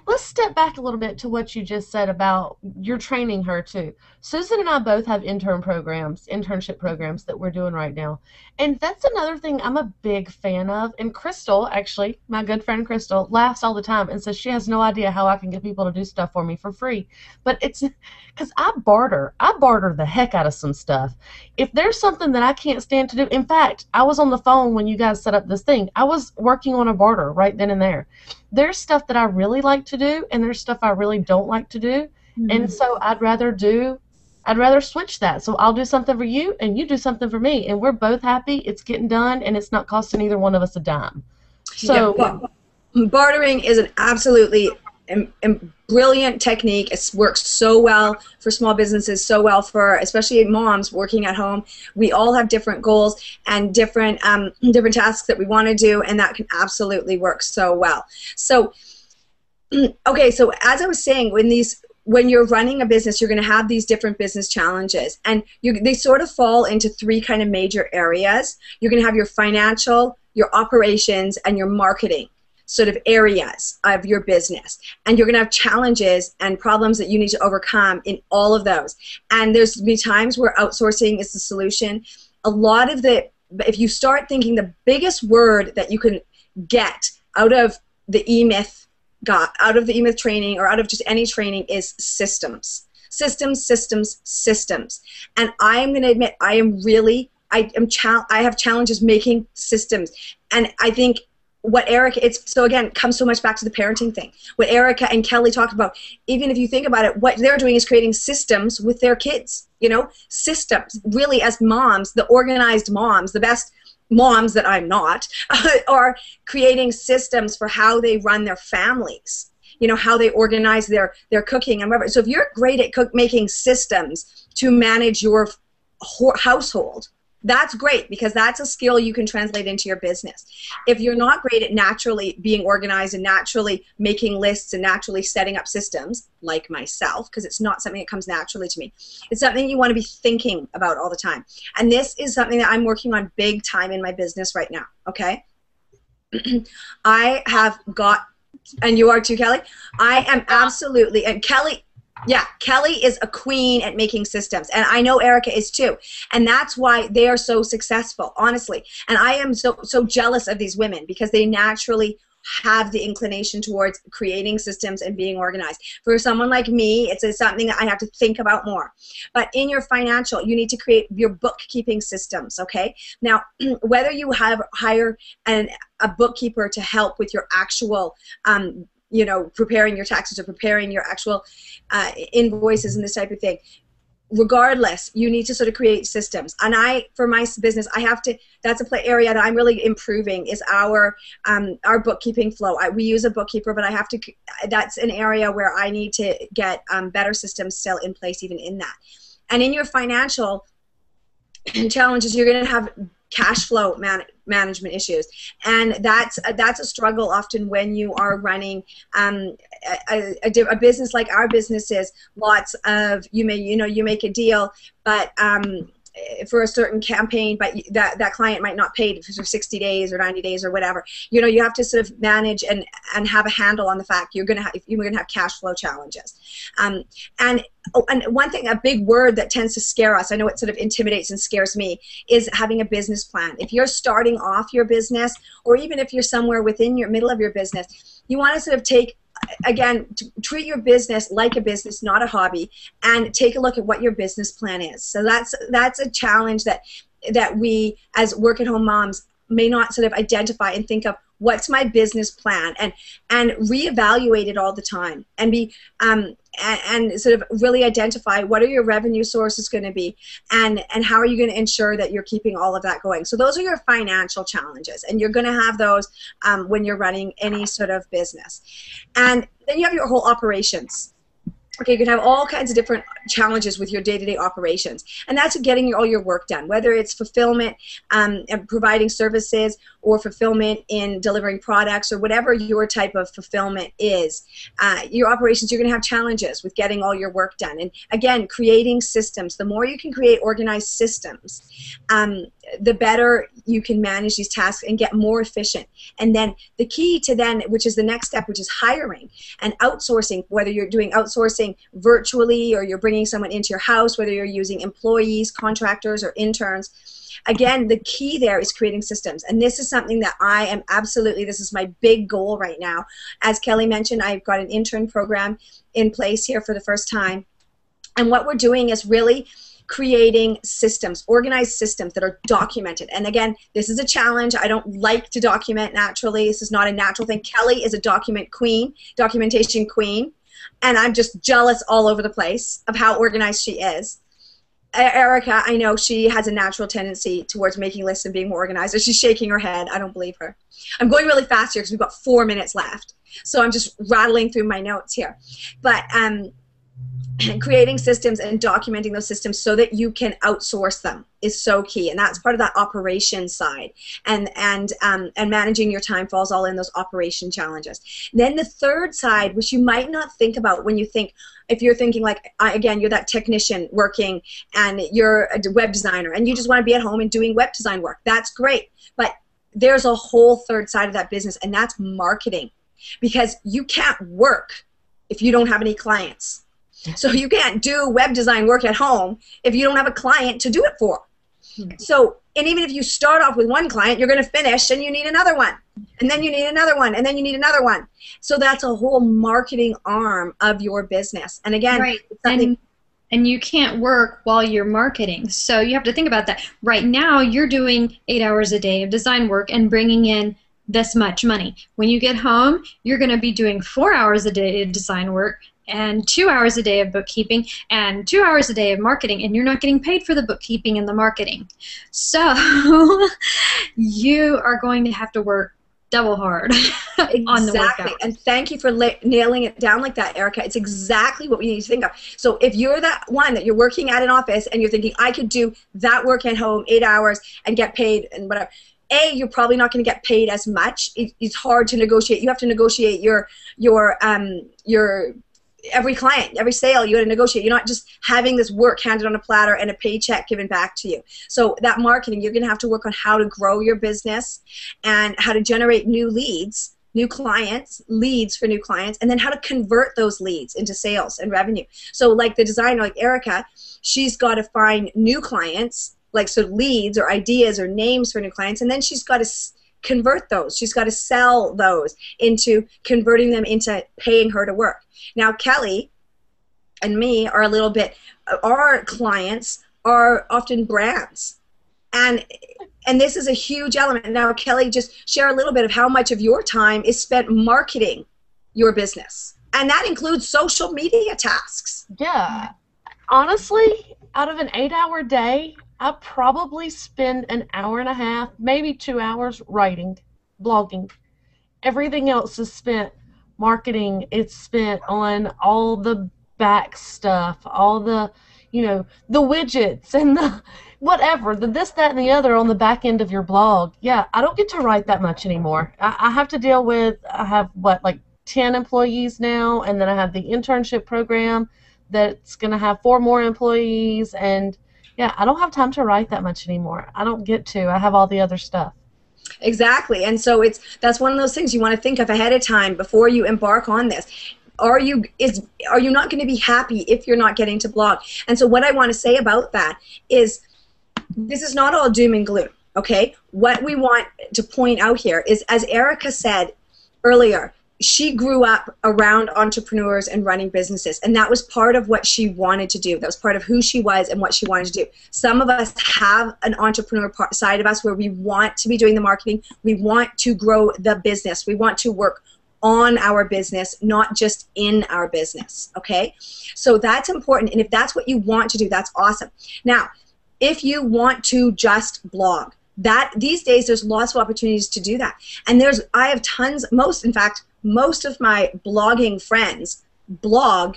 let's step back a little bit to what you just said about you're training her too. Susan and I both have internship programs that we're doing right now. And that's another thing I'm a big fan of. And Crystal, actually, my good friend Crystal, laughs all the time and says she has no idea how I can get people to do stuff for me for free. But it's because I barter. I barter the heck out of some stuff. If there's something that I can't stand to do, in fact, I was on the phone when you guys set up this thing. I was working on a barter right then and there. There's stuff that I really like to do, and there's stuff I really don't like to do. Mm-hmm. And so I'd rather switch that. So I'll do something for you, and you do something for me, and we're both happy. It's getting done, and it's not costing either one of us a dime. So bartering is an absolutely brilliant technique. It works so well for small businesses, so well for especially moms working at home. We all have different goals and different tasks that we want to do, and that can absolutely work so well. So, okay, so as I was saying, when you're running a business, you're going to have these different business challenges, and they sort of fall into three kind of major areas. You're going to have your financial, your operations, and your marketing sort of areas of your business, and you're going to have challenges and problems that you need to overcome in all of those. And there's going to be times where outsourcing is the solution. If you start thinking, the biggest word that you can get out of the E-Myth training, or out of just any training, is systems. Systems, systems, systems. And I'm going to admit, I have challenges making systems, and I think what Erica, comes so much back to the parenting thing. What Erica and Kelly talked about, even if you think about it, what they're doing is creating systems with their kids, systems. Really, as moms, the organized moms, the best moms that I'm not, are creating systems for how they run their families, how they organize their cooking and whatever. So if you're great at making systems to manage your household, that's great, because that's a skill you can translate into your business. If you're not great at naturally being organized and naturally making lists and naturally setting up systems, like myself, because it's not something that comes naturally to me, it's something you want to be thinking about all the time. And this is something that I'm working on big time in my business right now, okay? I have got, and you are too, Kelly, I am absolutely, and Kelly, yeah, Kelly is a queen at making systems, and I know Erica is too, and that's why they are so successful, honestly. And I am so jealous of these women, because they naturally have the inclination towards creating systems and being organized. For someone like me, it's something that I have to think about more. But in your financial, you need to create your bookkeeping systems, okay? Now, whether you hire a bookkeeper to help with your actual preparing your taxes or preparing your actual invoices and this type of thing, regardless, you need to sort of create systems. And for my business, that's area that I'm really improving, is our bookkeeping flow. We use a bookkeeper, but that's an area where I need to get better systems still in place even in that. And in your financial challenges, you're going to have cash flow management issues, and that's a struggle often when you are running a business like our business is. Lots of you make a deal, but for a certain campaign, but that client might not pay for 60 days or 90 days or whatever. You have to sort of manage and have a handle on the fact you're going to have cash flow challenges. And one thing, a big word that tends to scare us, I know it sort of intimidates and scares me, is having a business plan. If you're starting off your business, or even if you're somewhere within your middle of your business, you want to sort of treat your business like a business, not a hobby, and take a look at what your business plan is. So that's a challenge that we as work-at-home moms may not sort of identify and think of, what's my business plan, and reevaluate it all the time, and be and sort of really identify what are your revenue sources going to be, and how are you going to ensure that you're keeping all of that going. So those are your financial challenges, and you're going to have those when you're running any sort of business. And then you have your whole operations. Okay, you can have all kinds of different challenges with your day-to-day operations, and that's getting all your work done, whether it's fulfillment and providing services, or fulfillment in delivering products, or whatever your type of fulfillment is. Your operations, you're going to have challenges with getting all your work done. And again, creating systems. The more you can create organized systems, the better you can manage these tasks and get more efficient. And then the key to then, which is the next step, which is hiring and outsourcing, whether you're doing outsourcing virtually or you're bringing someone into your house, whether you're using employees, contractors, or interns. Again, the key there is creating systems. And this is something that I am absolutely, this is my big goal right now. As Kelly mentioned, I've got an intern program in place here for the first time. And what we're doing is really creating systems, organized systems that are documented. And again, this is a challenge. I don't like to document naturally. This is not a natural thing. Kelly is a documentation queen. And I'm just jealous all over the place of how organized she is. Erica, I know she has a natural tendency towards making lists and being more organized. She's shaking her head. I don't believe her. I'm going really fast here because we've got 4 minutes left. So I'm just rattling through my notes here. But creating systems and documenting those systems so that you can outsource them is so key, and that's part of that operation side. And managing your time falls all in those operation challenges. Then the third side, which you might not think about when you think, if you're thinking like, again, you're that technician working and you're a web designer and you just want to be at home and doing web design work. That's great, but there's a whole third side of that business, and that's marketing, because you can't work if you don't have any clients. So you can't do web design work at home if you don't have a client to do it for. So, and even if you start off with one client, you're going to finish and you need another one. And then you need another one. And then you need another one. So that's a whole marketing arm of your business. And again, right. And you can't work while you're marketing. So you have to think about that. Right now, you're doing 8 hours a day of design work and bringing in this much money. When you get home, you're going to be doing 4 hours a day of design work and 2 hours a day of bookkeeping and 2 hours a day of marketing, and you're not getting paid for the bookkeeping and the marketing. So you are going to have to work double hard on the workout. And thank you for nailing it down like that, Erica. It's exactly what we need to think of. So if you're that one that you're working at an office and you're thinking, I could do that work at home 8 hours and get paid and whatever, you're probably not going to get paid as much. It's hard to negotiate. You have to negotiate your every client, every sale, you got to negotiate. You're not just having this work handed on a platter and a paycheck given back to you. So that marketing, you're going to have to work on how to grow your business and how to generate new leads, new clients, leads for new clients, and then how to convert those leads into sales and revenue. So like the designer, like Erica, she's got to find new clients, like so leads or ideas or names for new clients, and then she's got to convert those. She's got to sell those into converting them into paying her to work. Now, Kelly and me are a little bit, our clients are often brands. And this is a huge element. Now, Kelly, just share a little bit of how much of your time is spent marketing your business. And that includes social media tasks. Yeah. Honestly, out of an 8-hour day, I probably spend an hour and a half, maybe 2 hours writing, blogging. Everything else is spent marketing. It's spent on all the back stuff, all the, the widgets and the whatever, the this, that, and the other on the back end of your blog. Yeah, I don't get to write that much anymore. I have to deal with, I have, like 10 employees now, and then I have the internship program that's going to have 4 more employees, and yeah, I don't have time to write that much anymore. I don't get to. I have all the other stuff. Exactly. And so that's one of those things you want to think of ahead of time before you embark on this. Are you not going to be happy if you're not getting to blog? And so what I want to say about that is this is not all doom and gloom, okay? What we want to point out here is, as Erica said earlier, she grew up around entrepreneurs and running businesses, and that was part of what she wanted to do. That was part of who she was and what she wanted to do. Some of us have an entrepreneur side of us where we want to be doing the marketing. We want to grow the business. We want to work on our business, not just in our business, okay? So that's important, and if that's what you want to do, that's awesome. Now, if you want to just blog, these days there's lots of opportunities to do that. And I have tons, in fact, most of my blogging friends blog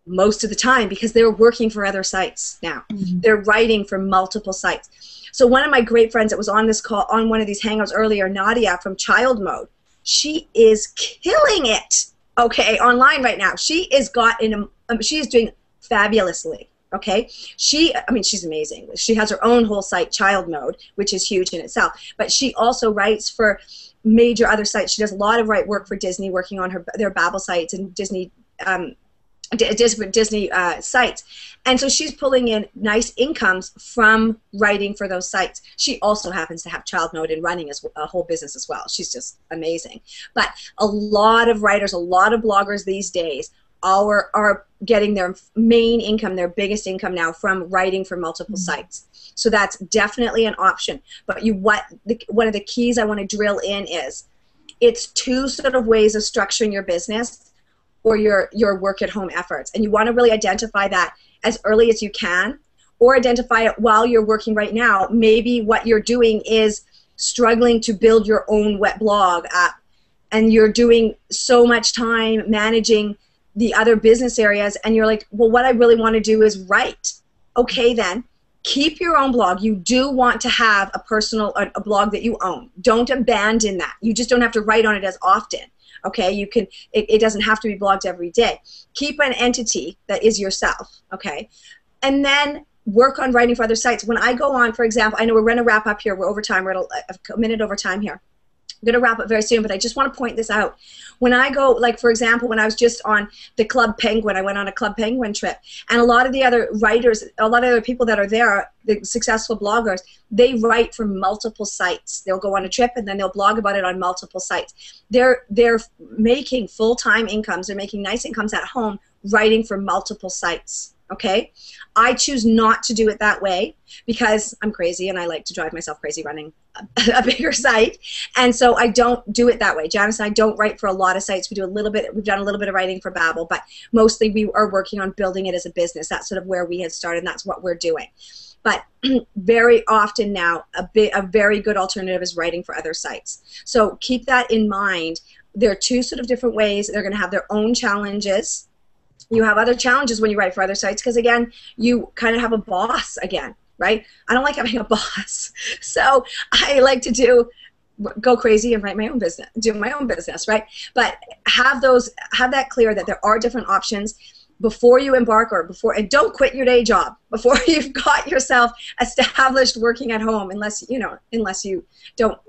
most of the time because they're working for other sites now. They're writing for multiple sites. So one of my great friends that was on this call, on one of these hangouts earlier, Nadia from Child Mode, she is killing it, okay, online right now. She is she is doing fabulously, okay? I mean, she's amazing. She has her own whole site, Child Mode, which is huge in itself. But she also writes for major other sites. She does a lot of work for Disney, working on their Babel sites and Disney sites, and so she's pulling in nice incomes from writing for those sites. She also happens to have Child Mode and running as a whole business as well. She's just amazing. But a lot of writers, a lot of bloggers these days are getting their main income, their biggest income now, from writing for multiple sites. So that's definitely an option. But one of the keys I want to drill in is it's two sort of ways of structuring your business or your work at home efforts. And you want to really identify that as early as you can, or identify it while you're working right now. Maybe what you're doing is struggling to build your own web blog up, and you're doing so much time managing the other business areas, and you're like, well, what I really want to do is write. Okay, then keep your own blog. You do want to have a blog that you own. Don't abandon that. You just don't have to write on it as often. Okay, you can. It doesn't have to be blogged every day. Keep an entity that is yourself. Okay, and then work on writing for other sites. When I go on, for example, I know we're going to wrap up here. We're over time. We're at a minute over time here. I'm going to wrap up very soon, but I just want to point this out. When I go, like for example, when I was just on the Club Penguin, I went on a Club Penguin trip, and a lot of the other writers, a lot of other people that are there, the successful bloggers, they write for multiple sites. They'll go on a trip and then they'll blog about it on multiple sites. They're making full-time incomes. They're making nice incomes at home writing for multiple sites. Okay, I choose not to do it that way because I'm crazy and I like to drive myself crazy running a bigger site, and so I don't do it that way. Janice and I don't write for a lot of sites. We've done a little bit of writing for Babel, but mostly we are working on building it as a business. That's sort of where we had started, and that's what we're doing. But very often now, a very good alternative is writing for other sites. So keep that in mind. There are two sort of different ways. They're going to have their own challenges. You have other challenges when you write for other sites because, again, you kind of have a boss again, right? I don't like having a boss. So I like to go crazy and write my own business, do my own business, right? But have that clear that there are different options before you embark, and don't quit your day job before you've got yourself established working at home, unless you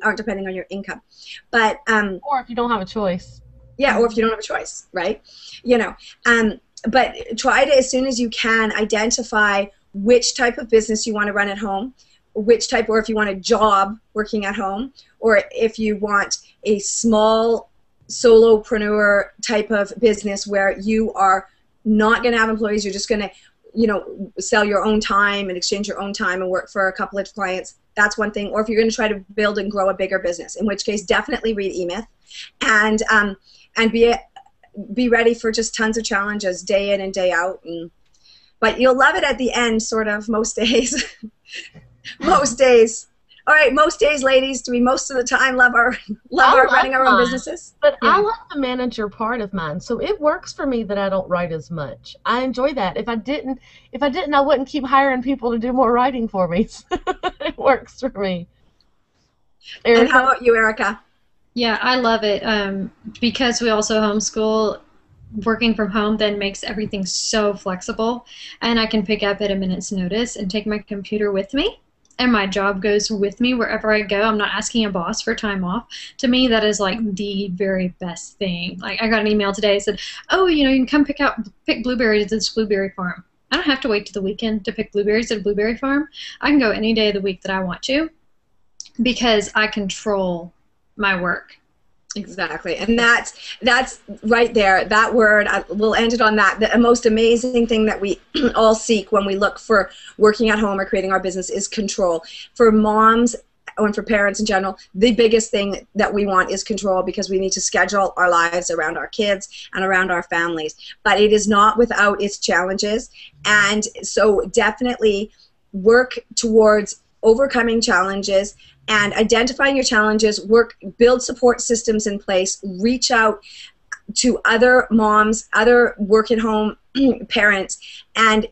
aren't depending on your income. But or if you don't have a choice. Yeah, or if you don't have a choice, right? But try to, as soon as you can, identify which type of business you want to run at home, or if you want a job working at home, or if you want a small solopreneur type of business where you are not going to have employees, you're just going to, sell your own time and exchange your own time and work for a couple of clients. That's one thing. Or if you're going to try to build and grow a bigger business, in which case definitely read eMyth and be ready for just tons of challenges day in and day out. But you'll love it at the end, sort of, most days. Most days. All right, most days, ladies, do we most of the time love running our own businesses? But yeah. I love the manager part of mine, so it works for me that I don't write as much. I enjoy that. If I didn't, I wouldn't keep hiring people to do more writing for me. It works for me. Erica? And how about you, Erica? Yeah, I love it. Because we also homeschool, working from home then makes everything so flexible, and I can pick up at a minute's notice and take my computer with me, and my job goes with me wherever I go. I'm not asking a boss for time off. To me, that is like the very best thing. Like, I got an email today that said, oh, you can come pick blueberries at this blueberry farm. I don't have to wait to the weekend to pick blueberries at a blueberry farm. I can go any day of the week that I want to because I control my work. Exactly, and that's right there. That word, we'll end it on that. The most amazing thing that we all seek when we look for working at home or creating our business is control. For moms and for parents in general, the biggest thing that we want is control, because we need to schedule our lives around our kids and around our families. But it is not without its challenges, and so definitely work towards overcoming challenges and identifying your challenges, build support systems in place, reach out, to other moms, other work-at-home parents, and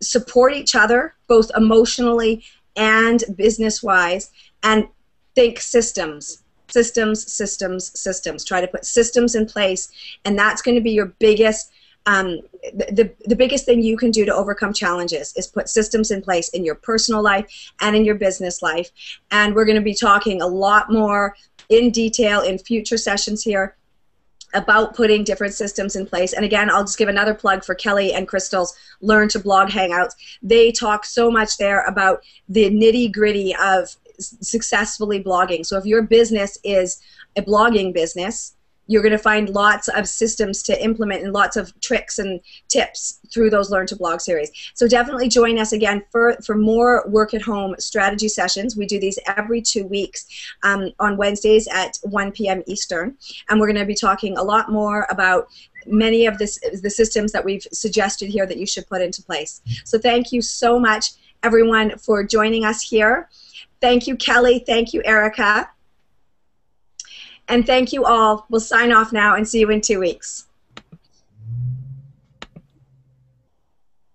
support each other both emotionally and business-wise, and think systems. Systems. Try to put systems in place, and that's going to be your biggest, the biggest thing you can do to overcome challenges is put systems in place in your personal life and in your business life. And we're going to be talking a lot more in detail in future sessions here about putting different systems in place. And again, I'll just give another plug for Kelli and Crystal's Learn to Blog Hangouts. They talk so much there about the nitty-gritty of successfully blogging. So if your business is a blogging business, you're going to find lots of systems to implement and lots of tricks and tips through those Learn to Blog series. So definitely join us again for more work-at-home strategy sessions. We do these every 2 weeks on Wednesdays at 1 p.m. Eastern. And we're going to be talking a lot more about many of the systems that we've suggested here that you should put into place. So thank you so much, everyone, for joining us here. Thank you, Kelli. Thank you, Erica. And thank you all. We'll sign off now and see you in 2 weeks.